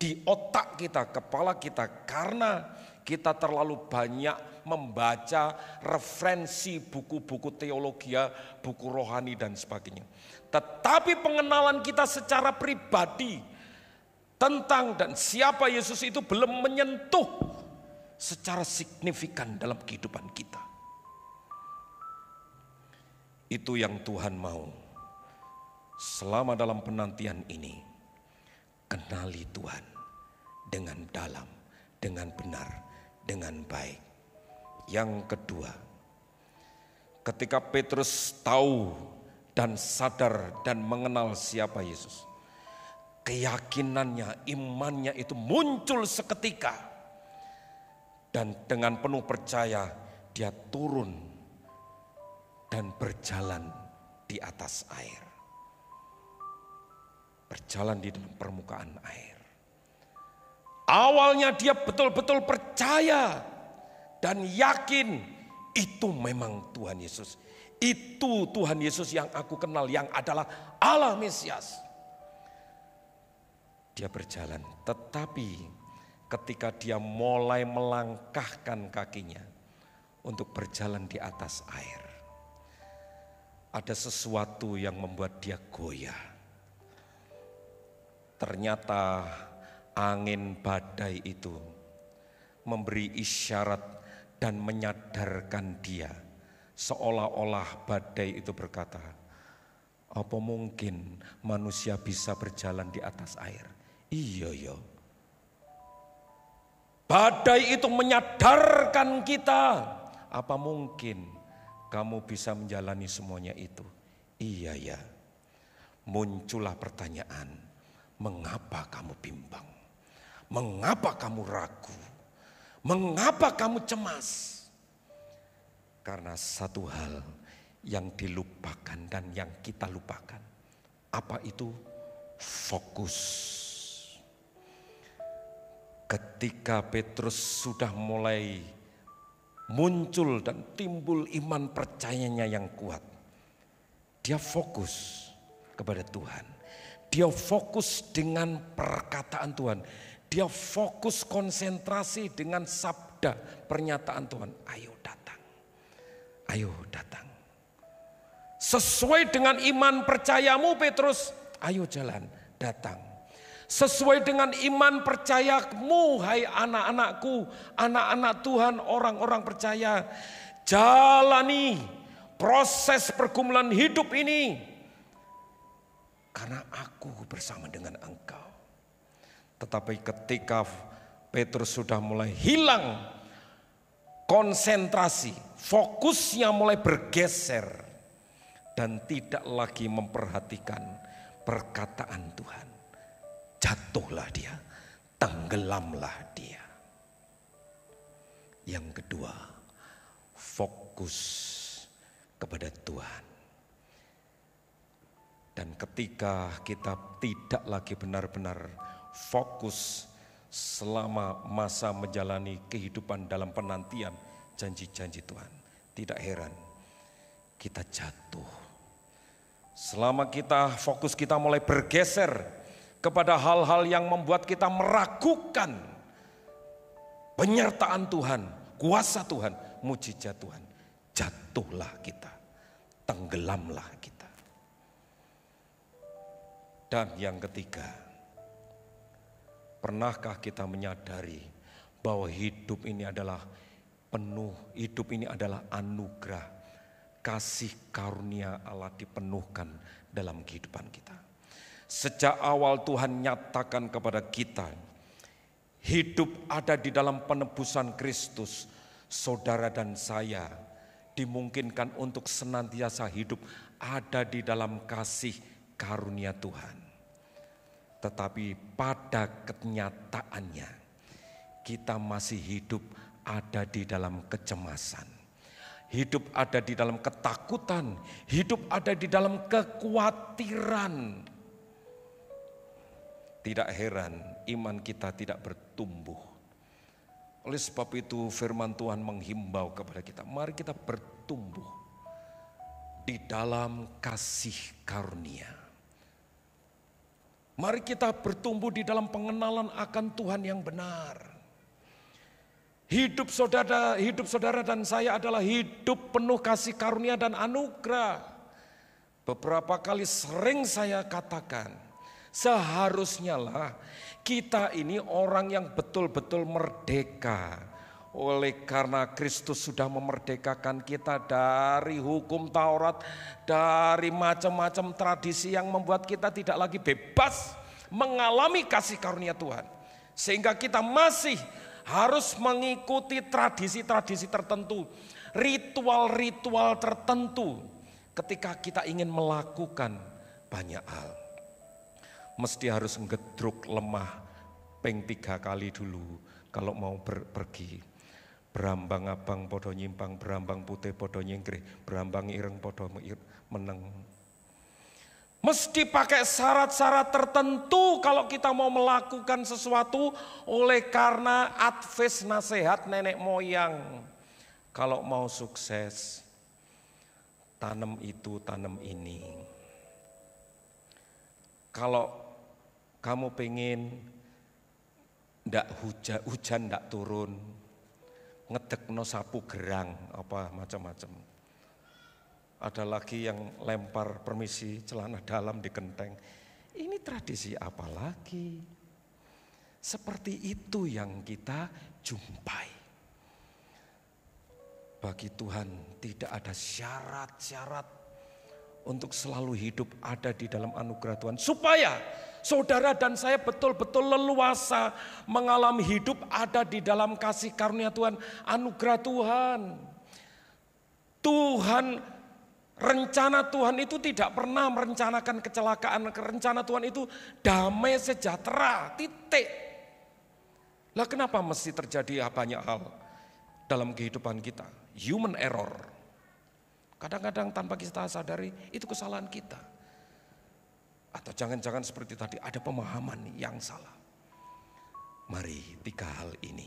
di otak kita, kepala kita, karena kita terlalu banyak membaca referensi buku-buku teologi, buku rohani dan sebagainya. Tetapi pengenalan kita secara pribadi tentang dan siapa Yesus itu belum menyentuh secara signifikan dalam kehidupan kita. Itu yang Tuhan mau. Selama dalam penantian ini, kenali Tuhan dengan dalam, dengan benar, dengan baik. Yang kedua, ketika Petrus tahu dan sadar dan mengenal siapa Yesus, keyakinannya, imannya itu muncul seketika. Dan dengan penuh percaya dia turun dan berjalan di atas air. Berjalan di dalam permukaan air. Awalnya dia betul-betul percaya dan yakin itu memang Tuhan Yesus. Itu Tuhan Yesus yang aku kenal, yang adalah Allah Mesias. Dia berjalan, tetapi ketika dia mulai melangkahkan kakinya untuk berjalan di atas air, ada sesuatu yang membuat dia goyah. Ternyata angin badai itu memberi isyarat dan menyadarkan dia, seolah-olah badai itu berkata, apa mungkin manusia bisa berjalan di atas air? Iya ya. Badai itu menyadarkan kita, apa mungkin kamu bisa menjalani semuanya itu? Iya ya. Muncullah pertanyaan, mengapa kamu bimbang? Mengapa kamu ragu? Mengapa kamu cemas? Karena satu hal yang dilupakan dan yang kita lupakan. Apa itu? Fokus. Ketika Petrus sudah mulai muncul dan timbul iman percayanya yang kuat, dia fokus kepada Tuhan. Dia fokus dengan perkataan Tuhan. Dia fokus konsentrasi dengan sabda pernyataan Tuhan. Ayo datang. Ayo datang. Sesuai dengan iman percayamu Petrus, ayo jalan, datang. Sesuai dengan iman percayamu, hai anak-anakku, anak-anak Tuhan, orang-orang percaya, jalani proses pergumulan hidup ini. Karena aku bersama dengan engkau. Tetapi ketika Petrus sudah mulai hilang konsentrasi, fokusnya mulai bergeser dan tidak lagi memperhatikan perkataan Tuhan. Jatuhlah dia, tenggelamlah dia. Yang kedua, fokus kepada Tuhan. Dan ketika kita tidak lagi benar-benar fokus selama masa menjalani kehidupan dalam penantian janji-janji Tuhan, tidak heran kita jatuh. Selama kita fokus kita mulai bergeser kepada hal-hal yang membuat kita meragukan penyertaan Tuhan, kuasa Tuhan, mujizat Tuhan, jatuhlah kita, tenggelamlah kita. Dan yang ketiga, pernahkah kita menyadari bahwa hidup ini adalah penuh, hidup ini adalah anugerah, kasih karunia Allah dipenuhkan dalam kehidupan kita. Sejak awal Tuhan nyatakan kepada kita, hidup ada di dalam penebusan Kristus. Saudara dan saya dimungkinkan untuk senantiasa hidup ada di dalam kasih karunia Tuhan. Tetapi pada kenyataannya kita masih hidup ada di dalam kecemasan. Hidup ada di dalam ketakutan, hidup ada di dalam kekhawatiran. Tidak heran iman kita tidak bertumbuh. Oleh sebab itu firman Tuhan menghimbau kepada kita, mari kita bertumbuh di dalam kasih karunia. Mari kita bertumbuh di dalam pengenalan akan Tuhan yang benar. Hidup saudara dan saya adalah hidup penuh kasih karunia dan anugerah. Beberapa kali sering saya katakan, seharusnya lah kita ini orang yang betul-betul merdeka. Oleh karena Kristus sudah memerdekakan kita dari hukum Taurat, dari macam-macam tradisi yang membuat kita tidak lagi bebas mengalami kasih karunia Tuhan. Sehingga kita masih harus mengikuti tradisi-tradisi tertentu, ritual-ritual tertentu ketika kita ingin melakukan banyak hal. Mesti harus ngedruk lemah ping 3 kali dulu kalau mau pergi. Berambang abang podo nyimpang, berambang putih podo nyingkrih, berambang ireng podo meneng. Mesti pakai syarat-syarat tertentu kalau kita mau melakukan sesuatu, oleh karena advice nasihat nenek moyang. Kalau mau sukses, tanam itu, tanam ini. Kalau kamu pengen hujan ndak turun, ngedekno sapu gerang apa macam-macam. Ada lagi yang lempar permisi celana dalam di genteng. Ini tradisi apa lagi? Seperti itu yang kita jumpai. Bagi Tuhan tidak ada syarat-syarat untuk selalu hidup ada di dalam anugerah Tuhan. Supaya saudara dan saya betul-betul leluasa mengalami hidup ada di dalam kasih karunia Tuhan, anugerah Tuhan. Rencana Tuhan itu tidak pernah merencanakan kecelakaan. Rencana Tuhan itu damai sejahtera, titik. Lah kenapa mesti terjadi banyak hal dalam kehidupan kita? Human error. Kadang-kadang tanpa kita sadari itu kesalahan kita. Atau jangan-jangan seperti tadi ada pemahaman yang salah. Mari 3 hal ini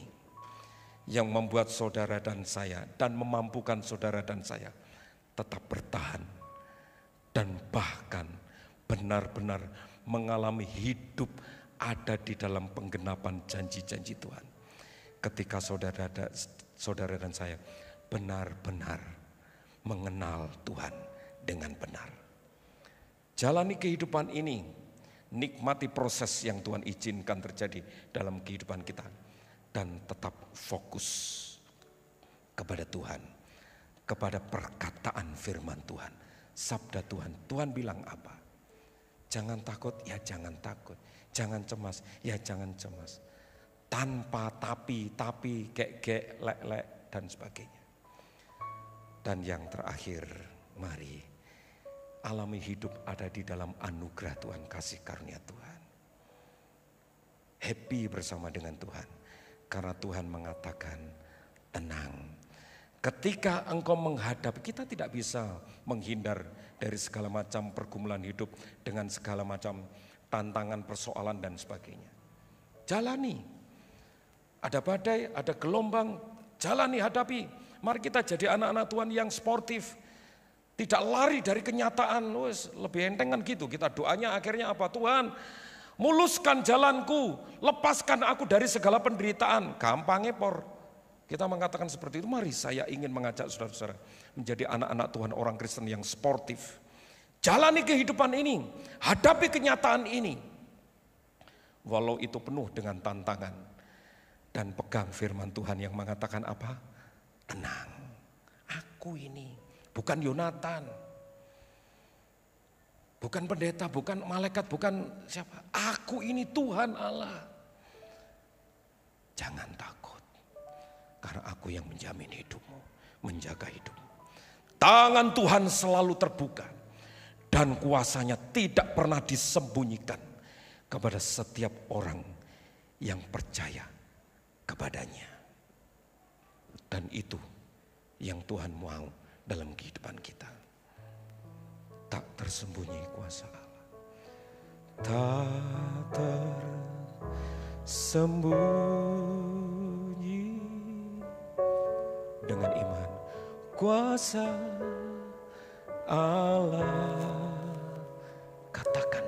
yang membuat saudara dan saya dan memampukan saudara dan saya tetap bertahan dan bahkan benar-benar mengalami hidup ada di dalam penggenapan janji-janji Tuhan. Ketika saudara dan saya benar-benar mengenal Tuhan dengan benar. Jalani kehidupan ini, nikmati proses yang Tuhan izinkan terjadi dalam kehidupan kita. Dan tetap fokus kepada Tuhan, kepada perkataan firman Tuhan, sabda Tuhan. Tuhan bilang apa? Jangan takut, ya jangan takut. Jangan cemas, ya jangan cemas. Tanpa tapi, gek, lek, dan sebagainya. Dan yang terakhir, mari alami hidup ada di dalam anugerah Tuhan, kasih karunia Tuhan. Happy bersama dengan Tuhan. Karena Tuhan mengatakan tenang. Ketika engkau menghadapi, kita tidak bisa menghindar dari segala macam pergumulan hidup dengan segala macam tantangan, persoalan dan sebagainya. Jalani. Ada badai, ada gelombang, jalani, hadapi. Mari kita jadi anak-anak Tuhan yang sportif. Tidak lari dari kenyataan. Lebih enteng kan gitu. Kita doanya akhirnya apa? Tuhan, muluskan jalanku, lepaskan aku dari segala penderitaan. Gampang ngepor. Kita mengatakan seperti itu. Mari saya ingin mengajak saudara-saudara menjadi anak-anak Tuhan, orang Kristen yang sportif. Jalani kehidupan ini, hadapi kenyataan ini. Walau itu penuh dengan tantangan. Dan pegang firman Tuhan yang mengatakan apa? Tenang, aku ini bukan Yonatan. Bukan pendeta, bukan malaikat, bukan siapa. Aku ini Tuhan Allah. Jangan takut. Karena aku yang menjamin hidupmu, menjaga hidupmu. Tangan Tuhan selalu terbuka. Dan kuasanya tidak pernah disembunyikan kepada setiap orang yang percaya kepadanya. Dan itu yang Tuhan mau dalam kehidupan kita. Tak tersembunyi kuasa Allah. Tak tersembunyi dengan iman. Kuasa Allah. Katakan,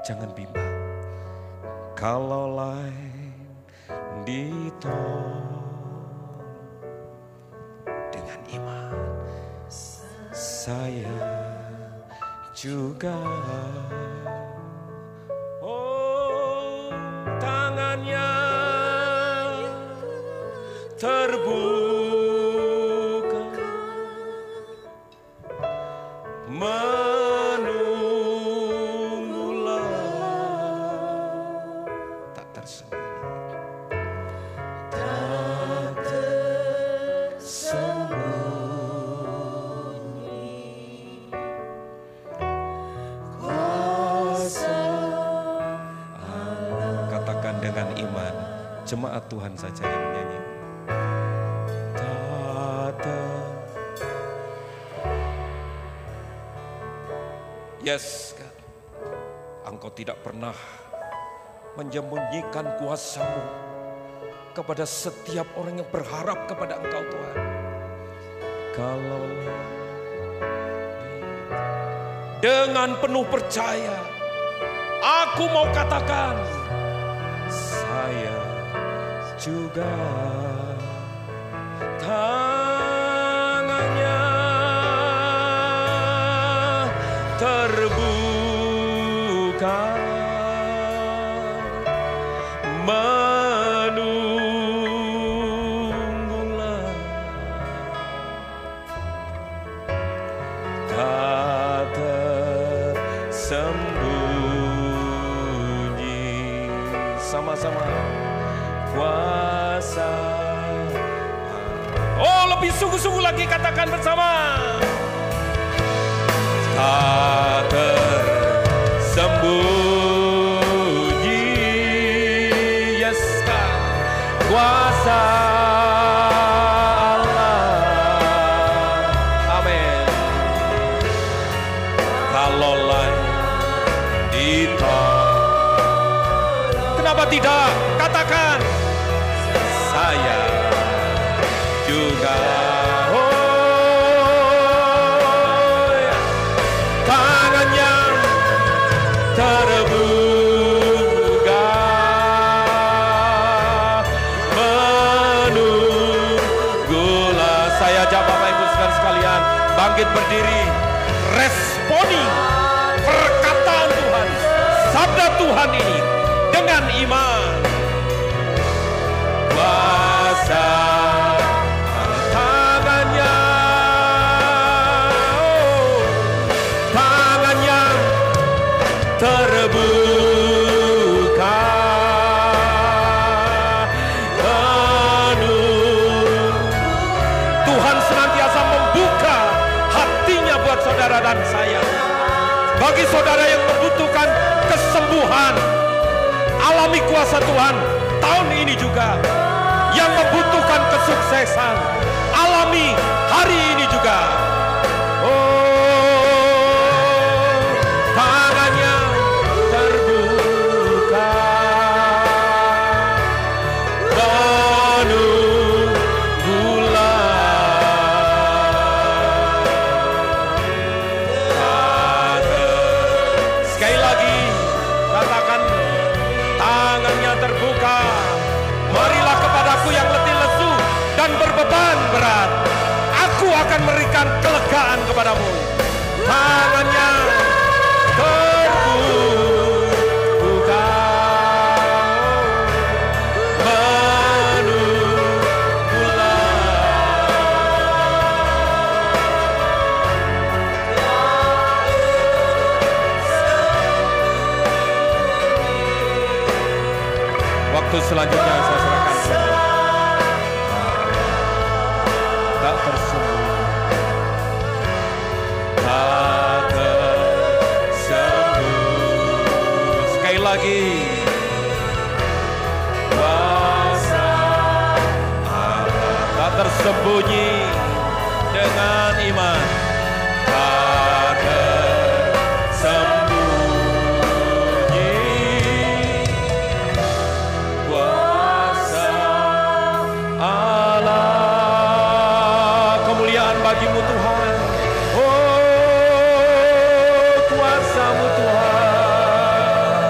jangan bimbang. Kalau lain ditolong dengan iman, saya juga. Oh, tangannya terbuka, menunggulah, tak tersembunyi, tak tersembunyi. Katakan dengan iman, jemaat Tuhan saja yang menyanyi. Yes, God. Engkau tidak pernah menyembunyikan kuasa-Mu kepada setiap orang yang berharap kepada Engkau, Tuhan. Kalau dengan penuh percaya, aku mau katakan, saya juga. Tangannya terbuka, menunggulah, tak tersembunyi, sama-sama kuasa. Oh, lebih sungguh-sungguh lagi, katakan bersama. Tak tersembunyi, yes, kuasa Allah. Amin. Kalaulah ditolong, kenapa tidak? Katakan, saya juga. Terbuka, menunggulah. Saya ajak Bapak Ibu saudara sekalian bangkit berdiri, responi perkataan Tuhan, sabda Tuhan ini dengan iman. Kuasa tangannya, tangannya terbuka, Tuhan senantiasa membuka hatinya buat saudara dan saya. Bagi saudara yang membutuhkan kesembuhan, alami kuasa Tuhan tahun ini juga. Yang membutuhkan kesuksesan, alami hari ini juga. Marilah kepadaku yang letih lesu dan berbeban berat, aku akan memberikan kelegaan kepadamu. Tangannya terbuka, menunggulah. Waktu selanjutnya saya serahkan tak tersembunyi, tak tersembunyi. Sekali lagi, kuasa Allah tak tersembunyi dengan iman, tak tersembunyi. Bagimu Tuhan, oh kuasa-Mu Tuhan,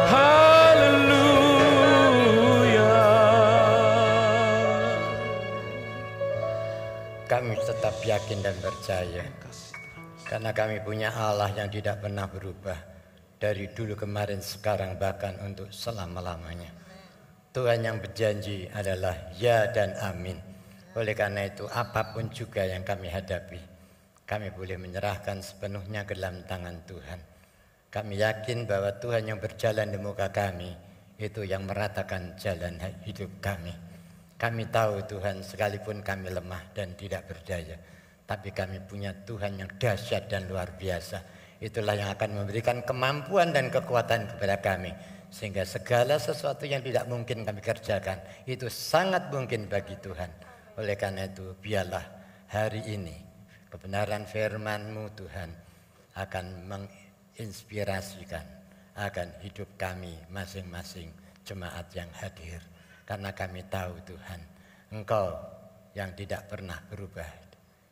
haleluya. Kami tetap yakin dan percaya, karena kami punya Allah yang tidak pernah berubah, dari dulu kemarin sekarang bahkan untuk selama-lamanya. Tuhan yang berjanji adalah ya dan amin. Oleh karena itu apapun juga yang kami hadapi, kami boleh menyerahkan sepenuhnya ke dalam tangan Tuhan. Kami yakin bahwa Tuhan yang berjalan di muka kami, itu yang meratakan jalan hidup kami. Kami tahu Tuhan sekalipun kami lemah dan tidak berdaya, tapi kami punya Tuhan yang dahsyat dan luar biasa. Itulah yang akan memberikan kemampuan dan kekuatan kepada kami, sehingga segala sesuatu yang tidak mungkin kami kerjakan, itu sangat mungkin bagi Tuhan. Oleh karena itu, biarlah hari ini kebenaran firman-Mu Tuhan akan menginspirasikan akan hidup kami masing-masing jemaat yang hadir. Karena kami tahu Tuhan, Engkau yang tidak pernah berubah,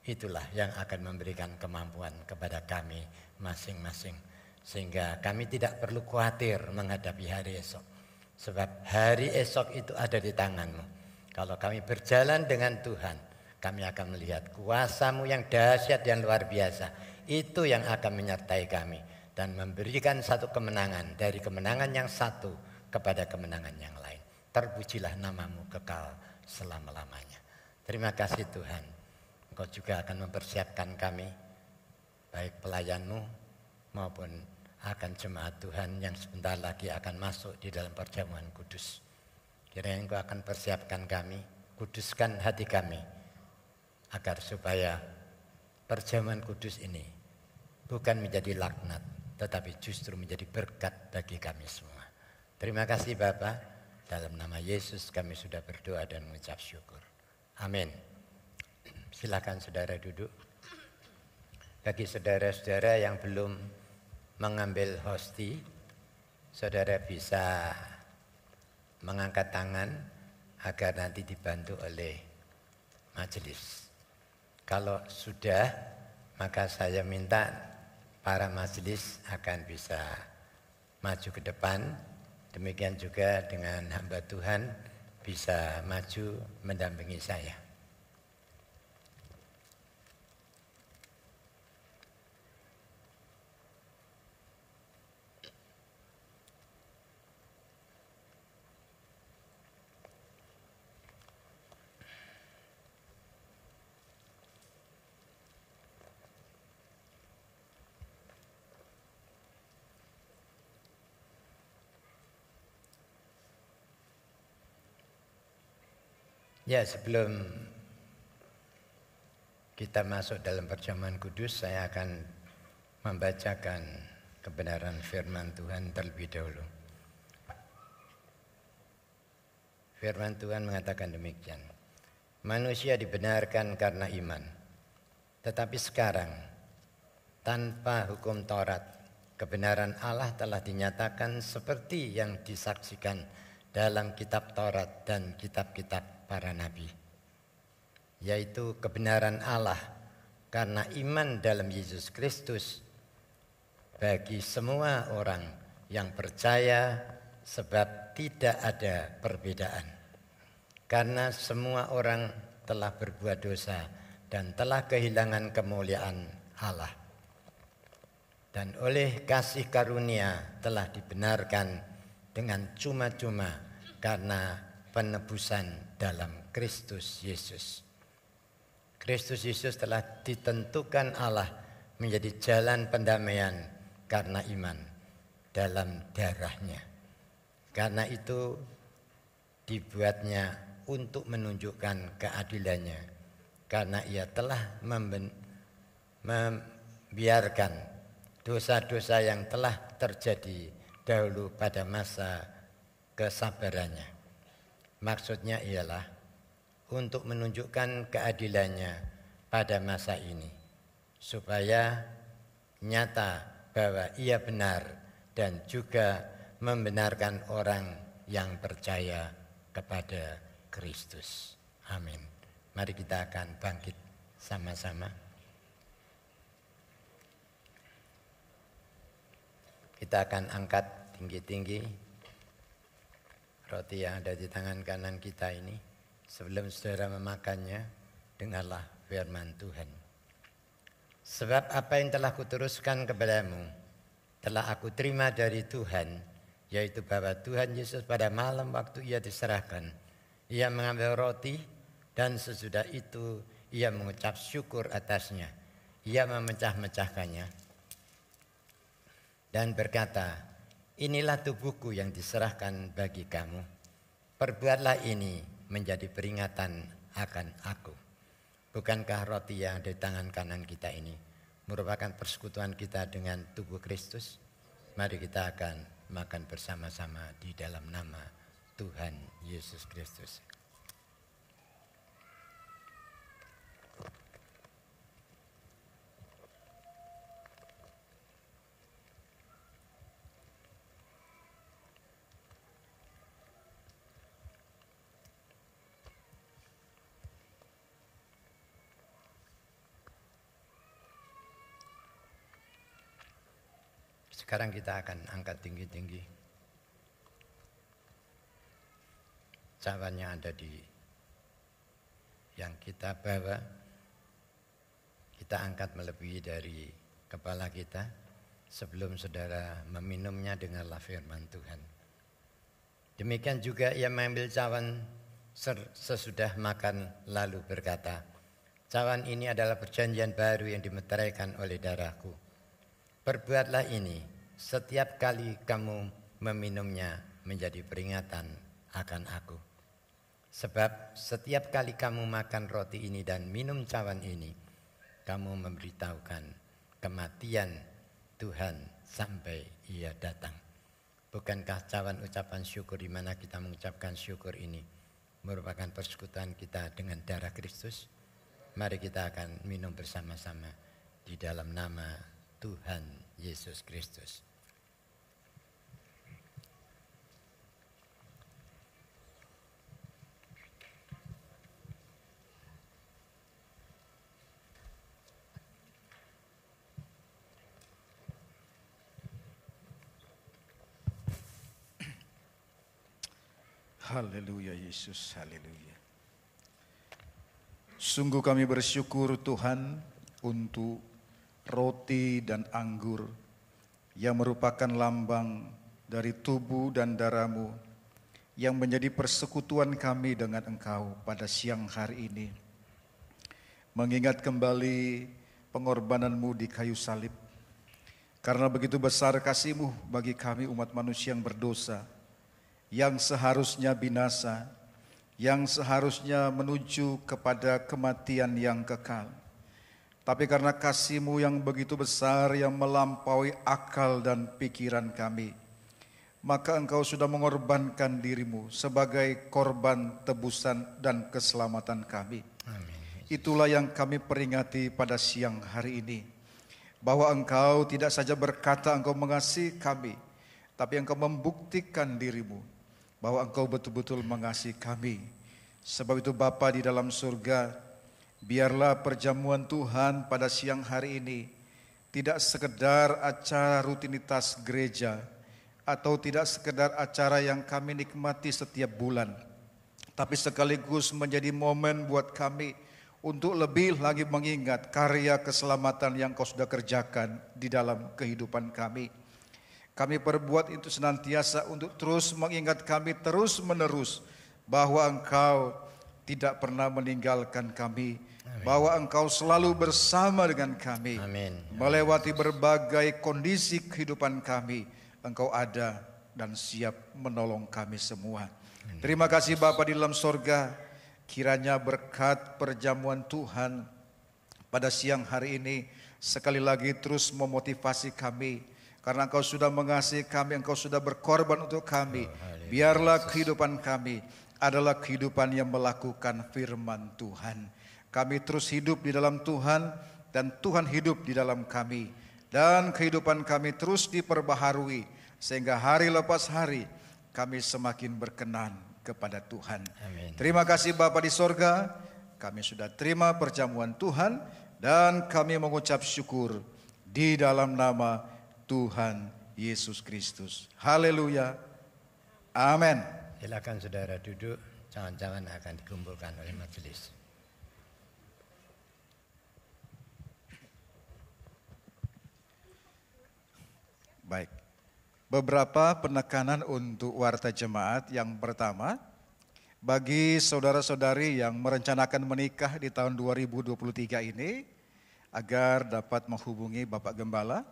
itulah yang akan memberikan kemampuan kepada kami masing-masing. Sehingga kami tidak perlu khawatir menghadapi hari esok. Sebab hari esok itu ada di tangan-Mu. Kalau kami berjalan dengan Tuhan, kami akan melihat kuasa-Mu yang dahsyat dan luar biasa. itu yang akan menyertai kami dan memberikan satu kemenangan dari kemenangan yang satu kepada kemenangan yang lain. Terpujilah namamu kekal selama-lamanya. Terima kasih Tuhan, Engkau juga akan mempersiapkan kami, baik pelayanmu maupun akan jemaat Tuhan yang sebentar lagi akan masuk di dalam perjamuan kudus. Kiranya Engkau akan persiapkan kami, kuduskan hati kami, agar supaya perjamuan kudus ini bukan menjadi laknat, tetapi justru menjadi berkat bagi kami semua. Terima kasih Bapa, dalam nama Yesus kami sudah berdoa dan mengucap syukur. Amin. Silakan saudara duduk. Bagi saudara-saudara yang belum mengambil hosti, saudara bisa mengangkat tangan agar nanti dibantu oleh majelis. Kalau sudah, maka saya minta para majelis akan bisa maju ke depan. Demikian juga dengan hamba Tuhan bisa maju mendampingi saya. Ya, sebelum kita masuk dalam perjamuan kudus, saya akan membacakan kebenaran firman Tuhan terlebih dahulu. Firman Tuhan mengatakan demikian. Manusia dibenarkan karena iman. Tetapi sekarang, tanpa hukum Taurat, kebenaran Allah telah dinyatakan seperti yang disaksikan dalam kitab Taurat dan kitab-kitab para nabi, yaitu kebenaran Allah karena iman dalam Yesus Kristus bagi semua orang yang percaya, sebab tidak ada perbedaan. Karena semua orang telah berbuat dosa dan telah kehilangan kemuliaan Allah, dan oleh kasih karunia telah dibenarkan dengan cuma-cuma karena penebusan dalam Kristus Yesus. Kristus Yesus telah ditentukan Allah menjadi jalan pendamaian karena iman dalam darahnya. Karena itu dibuatnya untuk menunjukkan keadilannya, karena ia telah membiarkan dosa-dosa yang telah terjadi dahulu pada masa kesabarannya. Maksudnya ialah untuk menunjukkan keadilannya pada masa ini, supaya nyata bahwa ia benar dan juga membenarkan orang yang percaya kepada Kristus. Amin. Mari kita akan bangkit sama-sama. Kita akan angkat tinggi-tinggi roti yang ada di tangan kanan kita ini. Sebelum saudara memakannya, dengarlah firman Tuhan. Sebab apa yang telah kuteruskan kepadamu telah aku terima dari Tuhan, yaitu bahwa Tuhan Yesus pada malam waktu ia diserahkan, ia mengambil roti dan sesudah itu ia mengucap syukur atasnya. Ia memecah-mecahkannya dan berkata, inilah tubuhku yang diserahkan bagi kamu. Perbuatlah ini menjadi peringatan akan aku. Bukankah roti yang ada di tangan kanan kita ini merupakan persekutuan kita dengan tubuh Kristus? Mari kita akan makan bersama-sama di dalam nama Tuhan Yesus Kristus. Sekarang kita akan angkat tinggi-tinggi cawan yang ada di yang kita bawa. Kita angkat melebihi dari kepala kita sebelum saudara meminumnya, dengarlah firman Tuhan. Demikian juga ia mengambil cawan sesudah makan lalu berkata, cawan ini adalah perjanjian baru yang dimeteraikan oleh darahku. Perbuatlah ini setiap kali kamu meminumnya menjadi peringatan akan aku. Sebab setiap kali kamu makan roti ini dan minum cawan ini, kamu memberitahukan kematian Tuhan sampai ia datang. Bukankah cawan ucapan syukur di mana kita mengucapkan syukur ini merupakan persekutuan kita dengan darah Kristus? Mari kita akan minum bersama-sama di dalam nama Tuhan Yesus Kristus. Haleluya Yesus, haleluya. Sungguh kami bersyukur Tuhan untuk roti dan anggur yang merupakan lambang dari tubuh dan darah-Mu yang menjadi persekutuan kami dengan Engkau pada siang hari ini. Mengingat kembali pengorbanan-Mu di kayu salib. Karena begitu besar kasih-Mu bagi kami umat manusia yang berdosa, yang seharusnya binasa, yang seharusnya menuju kepada kematian yang kekal. Tapi karena kasih-Mu yang begitu besar yang melampaui akal dan pikiran kami, maka Engkau sudah mengorbankan diri-Mu sebagai korban tebusan dan keselamatan kami. Amin. Itulah yang kami peringati pada siang hari ini, bahwa Engkau tidak saja berkata Engkau mengasihi kami, tapi Engkau membuktikan diri-Mu bahwa Engkau betul-betul mengasihi kami. Sebab itu Bapa di dalam surga, biarlah perjamuan Tuhan pada siang hari ini tidak sekedar acara rutinitas gereja atau tidak sekedar acara yang kami nikmati setiap bulan, tapi sekaligus menjadi momen buat kami untuk lebih lagi mengingat karya keselamatan yang Kau sudah kerjakan di dalam kehidupan kami. Kami perbuat itu senantiasa untuk terus mengingat kami terus menerus bahwa Engkau tidak pernah meninggalkan kami. Amin. Bahwa Engkau selalu bersama dengan kami. Amin. Melewati berbagai kondisi kehidupan kami, Engkau ada dan siap menolong kami semua. Amin. Terima kasih Bapa di dalam sorga, kiranya berkat perjamuan Tuhan pada siang hari ini sekali lagi terus memotivasi kami. Karena Engkau sudah mengasihi kami, Engkau sudah berkorban untuk kami. Biarlah kehidupan kami adalah kehidupan yang melakukan firman Tuhan. Kami terus hidup di dalam Tuhan dan Tuhan hidup di dalam kami. Dan kehidupan kami terus diperbaharui sehingga hari lepas hari kami semakin berkenan kepada Tuhan. Amin. Terima kasih Bapa di sorga, kami sudah terima perjamuan Tuhan dan kami mengucap syukur di dalam nama Tuhan Yesus Kristus. Haleluya. Amin. Silakan saudara duduk, cawan-cawan akan dikumpulkan oleh majelis. Baik. Beberapa penekanan untuk warta jemaat. Yang pertama, bagi saudara-saudari yang merencanakan menikah di tahun 2023 ini, agar dapat menghubungi Bapak Gembala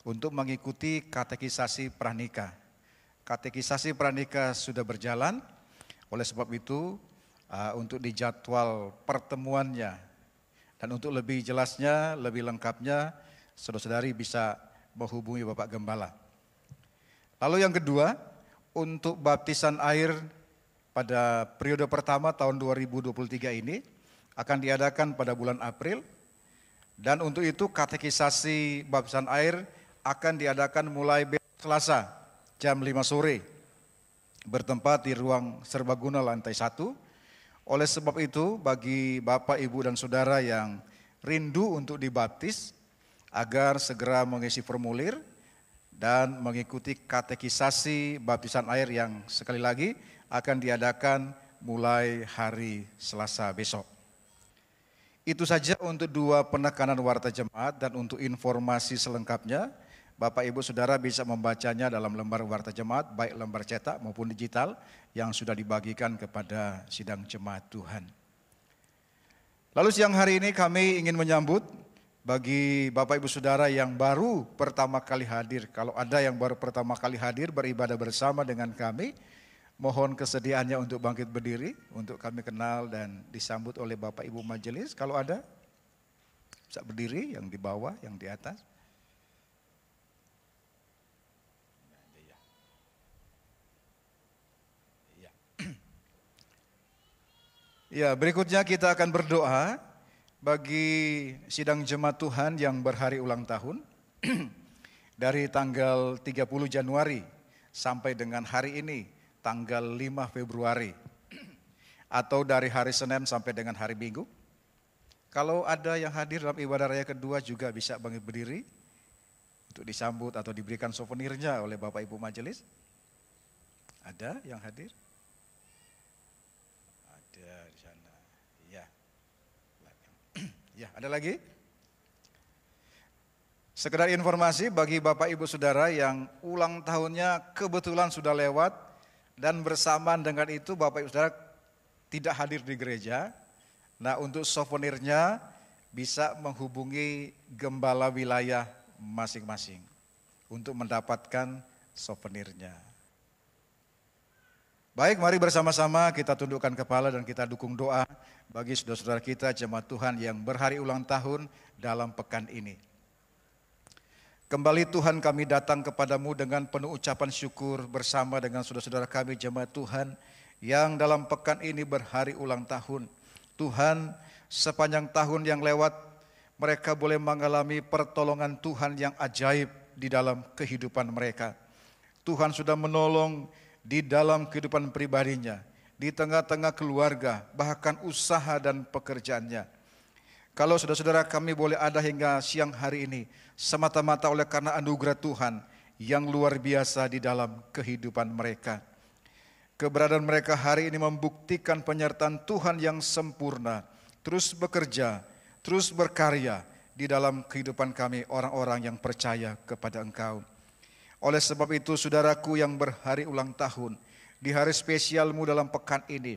untuk mengikuti katekisasi pranikah. Katekisasi pranikah sudah berjalan, oleh sebab itu untuk dijadwal pertemuannya dan untuk lebih jelasnya, lebih lengkapnya, saudara-saudari bisa menghubungi Bapak Gembala. Lalu yang kedua, untuk baptisan air pada periode pertama tahun 2023 ini akan diadakan pada bulan April, dan untuk itu katekisasi baptisan air akan diadakan mulai Selasa jam 5 sore bertempat di ruang serbaguna lantai 1. Oleh sebab itu bagi Bapak, Ibu dan Saudara yang rindu untuk dibaptis agar segera mengisi formulir dan mengikuti katekisasi baptisan air yang sekali lagi akan diadakan mulai hari Selasa besok. Itu saja untuk 2 penekanan warta jemaat, dan untuk informasi selengkapnya Bapak Ibu Saudara bisa membacanya dalam lembar warta jemaat, baik lembar cetak maupun digital yang sudah dibagikan kepada sidang jemaat Tuhan. Lalu siang hari ini kami ingin menyambut bagi Bapak Ibu Saudara yang baru pertama kali hadir. Kalau ada yang baru pertama kali hadir beribadah bersama dengan kami, mohon kesediaannya untuk bangkit berdiri untuk kami kenal dan disambut oleh Bapak Ibu Majelis. Kalau ada, bisa berdiri, yang di bawah, yang di atas. Ya, berikutnya kita akan berdoa bagi sidang jemaat Tuhan yang berhari ulang tahun dari tanggal 30 Januari sampai dengan hari ini tanggal 5 Februari atau dari hari Senin sampai dengan hari Minggu. Kalau ada yang hadir dalam ibadah raya kedua juga bisa bangkit berdiri untuk disambut atau diberikan souvenirnya oleh Bapak Ibu Majelis. Ada yang hadir? Ada di sana. Ya. Ya, ada lagi? Sekedar informasi bagi Bapak Ibu Saudara yang ulang tahunnya kebetulan sudah lewat dan bersamaan dengan itu Bapak Ibu Saudara tidak hadir di gereja. Nah, untuk souvenirnya bisa menghubungi gembala wilayah masing-masing untuk mendapatkan souvenirnya. Baik, mari bersama-sama kita tundukkan kepala dan kita dukung doa bagi saudara-saudara kita jemaat Tuhan yang berhari ulang tahun dalam pekan ini. Kembali Tuhan kami datang kepadamu dengan penuh ucapan syukur bersama dengan saudara-saudara kami jemaat Tuhan yang dalam pekan ini berhari ulang tahun. Tuhan, sepanjang tahun yang lewat mereka boleh mengalami pertolongan Tuhan yang ajaib di dalam kehidupan mereka. Tuhan sudah menolong di dalam kehidupan pribadinya, di tengah-tengah keluarga, bahkan usaha dan pekerjaannya. Kalau saudara-saudara kami boleh ada hingga siang hari ini, semata-mata oleh karena anugerah Tuhan yang luar biasa di dalam kehidupan mereka. Keberadaan mereka hari ini membuktikan penyertaan Tuhan yang sempurna, terus bekerja, terus berkarya di dalam kehidupan kami orang-orang yang percaya kepada Engkau. Oleh sebab itu saudaraku yang berhari ulang tahun, di hari spesialmu dalam pekan ini,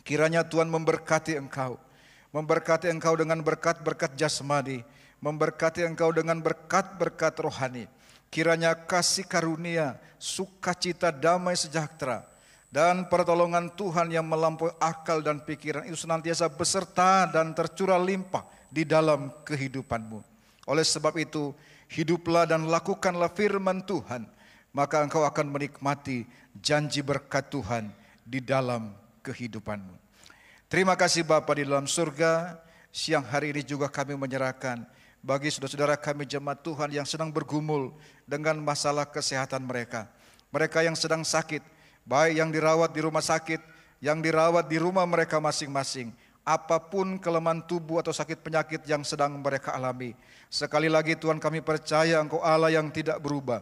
kiranya Tuhan memberkati engkau dengan berkat-berkat jasmani, memberkati engkau dengan berkat-berkat rohani. Kiranya kasih karunia, sukacita, damai sejahtera, dan pertolongan Tuhan yang melampaui akal dan pikiran itu senantiasa beserta dan tercurah limpah di dalam kehidupanmu. Oleh sebab itu, hiduplah dan lakukanlah firman Tuhan, maka engkau akan menikmati janji berkat Tuhan di dalam kehidupanmu. Terima kasih Bapa di dalam surga, siang hari ini juga kami menyerahkan bagi saudara-saudara kami jemaat Tuhan yang sedang bergumul dengan masalah kesehatan mereka. Mereka yang sedang sakit, baik yang dirawat di rumah sakit, yang dirawat di rumah mereka masing-masing. Apapun kelemahan tubuh atau sakit penyakit yang sedang mereka alami. Sekali lagi Tuhan kami percaya Engkau Allah yang tidak berubah.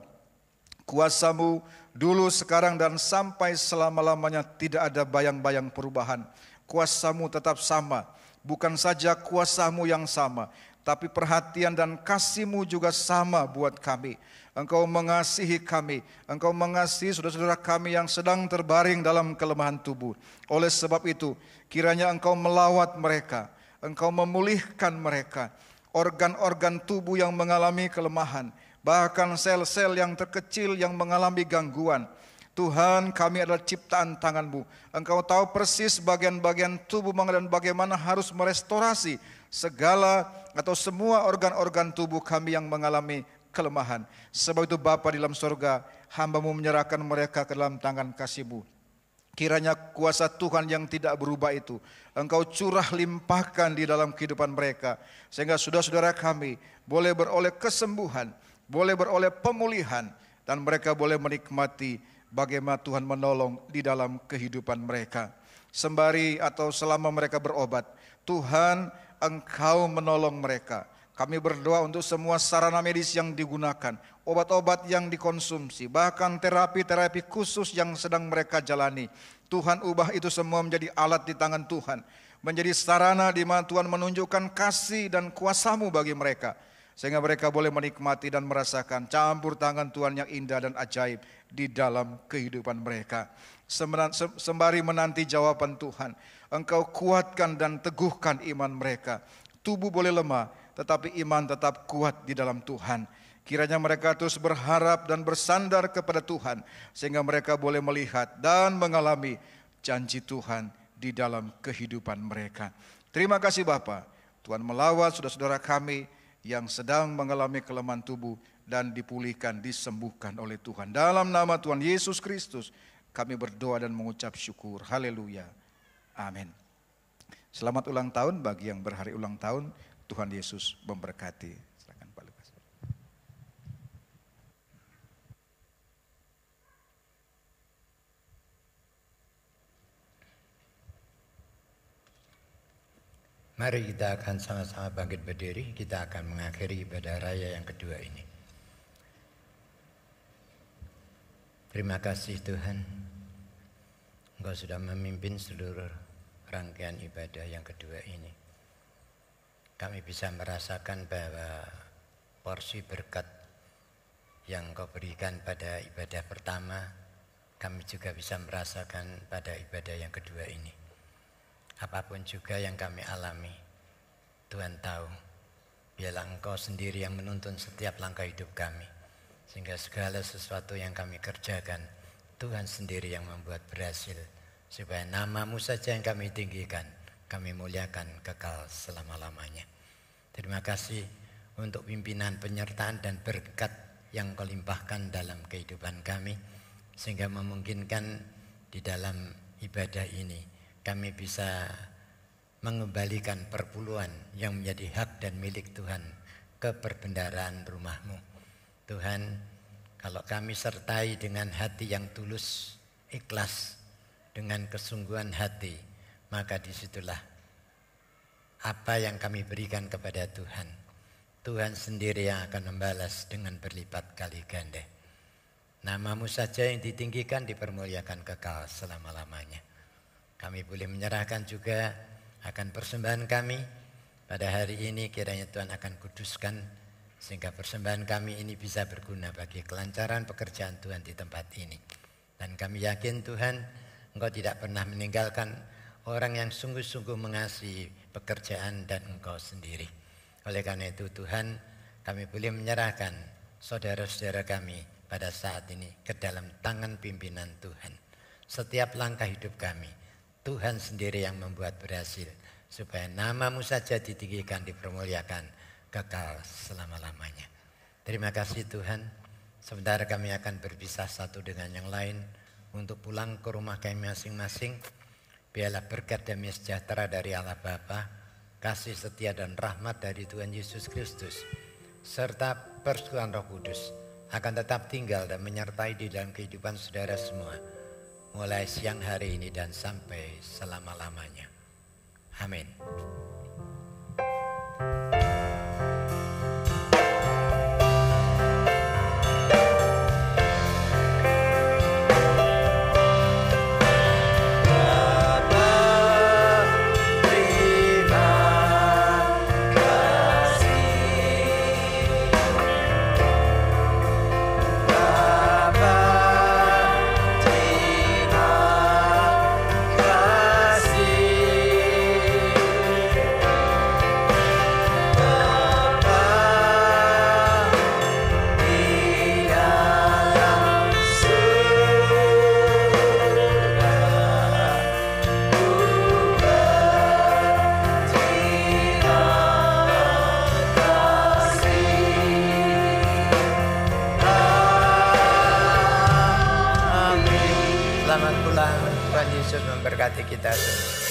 Kuasa-Mu dulu, sekarang, dan sampai selama-lamanya tidak ada bayang-bayang perubahan. Kuasa-Mu tetap sama. Bukan saja kuasa-Mu yang sama, tapi perhatian dan kasih-Mu juga sama buat kami. Engkau mengasihi kami, Engkau mengasihi saudara-saudara kami yang sedang terbaring dalam kelemahan tubuh. Oleh sebab itu, kiranya Engkau melawat mereka, Engkau memulihkan mereka, organ-organ tubuh yang mengalami kelemahan, bahkan sel-sel yang terkecil yang mengalami gangguan. Tuhan, kami adalah ciptaan tangan-Mu. Engkau tahu persis bagian-bagian tubuh dan bagaimana harus merestorasi segala atau semua organ-organ tubuh kami yang mengalami kelemahan. Sebab itu Bapa di dalam surga, hamba-Mu menyerahkan mereka ke dalam tangan kasih-Mu. Kiranya kuasa Tuhan yang tidak berubah itu Engkau curah limpahkan di dalam kehidupan mereka, sehingga saudara-saudara kami boleh beroleh kesembuhan, boleh beroleh pemulihan, dan mereka boleh menikmati bagaimana Tuhan menolong di dalam kehidupan mereka. Sembari atau selama mereka berobat, Tuhan Engkau menolong mereka. Kami berdoa untuk semua sarana medis yang digunakan, obat-obat yang dikonsumsi, bahkan terapi-terapi khusus yang sedang mereka jalani. Tuhan ubah itu semua menjadi alat di tangan Tuhan, menjadi sarana di mana Tuhan menunjukkan kasih dan kuasa-Mu bagi mereka. Sehingga mereka boleh menikmati dan merasakan campur tangan Tuhan yang indah dan ajaib di dalam kehidupan mereka. Sembari menanti jawaban Tuhan, Engkau kuatkan dan teguhkan iman mereka. Tubuh boleh lemah, tetapi iman tetap kuat di dalam Tuhan. Kiranya mereka terus berharap dan bersandar kepada Tuhan, sehingga mereka boleh melihat dan mengalami janji Tuhan di dalam kehidupan mereka. Terima kasih Bapa, Tuhan melawat saudara-saudara kami yang sedang mengalami kelemahan tubuh dan dipulihkan, disembuhkan oleh Tuhan. Dalam nama Tuhan Yesus Kristus kami berdoa dan mengucap syukur. Haleluya. Amin. Selamat ulang tahun bagi yang berhari ulang tahun. Tuhan Yesus memberkati. Silakan Pak Lukas. Mari kita akan sama-sama bangkit berdiri, kita akan mengakhiri ibadah raya yang kedua ini. Terima kasih Tuhan, Engkau sudah memimpin seluruh rangkaian ibadah yang kedua ini. Kami bisa merasakan bahwa porsi berkat yang Engkau berikan pada ibadah pertama, kami juga bisa merasakan pada ibadah yang kedua ini. Apapun juga yang kami alami, Tuhan tahu, biarlah Engkau sendiri yang menuntun setiap langkah hidup kami. Sehingga segala sesuatu yang kami kerjakan, Tuhan sendiri yang membuat berhasil. Supaya nama-Mu saja yang kami tinggikan, kami muliakan kekal selama-lamanya. Terima kasih untuk pimpinan, penyertaan dan berkat yang Kau limpahkan dalam kehidupan kami. Sehingga memungkinkan di dalam ibadah ini, kami bisa mengembalikan perpuluhan yang menjadi hak dan milik Tuhan ke perbendaharaan rumah-Mu. Tuhan, kalau kami sertai dengan hati yang tulus, ikhlas, dengan kesungguhan hati, maka disitulah apa yang kami berikan kepada Tuhan, Tuhan sendiri yang akan membalas dengan berlipat kali ganda. Nama-Mu saja yang ditinggikan, dipermuliakan kekal selama-lamanya. Kami boleh menyerahkan juga akan persembahan kami pada hari ini, kiranya Tuhan akan kuduskan sehingga persembahan kami ini bisa berguna bagi kelancaran pekerjaan Tuhan di tempat ini. Dan kami yakin Tuhan, Engkau tidak pernah meninggalkan orang yang sungguh-sungguh mengasihi pekerjaan dan Engkau sendiri. Oleh karena itu Tuhan, kami boleh menyerahkan saudara-saudara kami pada saat ini ke dalam tangan pimpinan Tuhan. Setiap langkah hidup kami, Tuhan sendiri yang membuat berhasil, supaya nama-Mu saja ditinggikan, dipermuliakan, kekal selama-lamanya. Terima kasih Tuhan, sebentar kami akan berpisah satu dengan yang lain untuk pulang ke rumah kami masing-masing. Biarlah berkat damai sejahtera dari Allah Bapa, kasih setia dan rahmat dari Tuhan Yesus Kristus, serta persekutuan Roh Kudus akan tetap tinggal dan menyertai di dalam kehidupan saudara semua, mulai siang hari ini dan sampai selama-lamanya. Amin. Selamat pulang, Tuhan Yesus memberkati kita semua.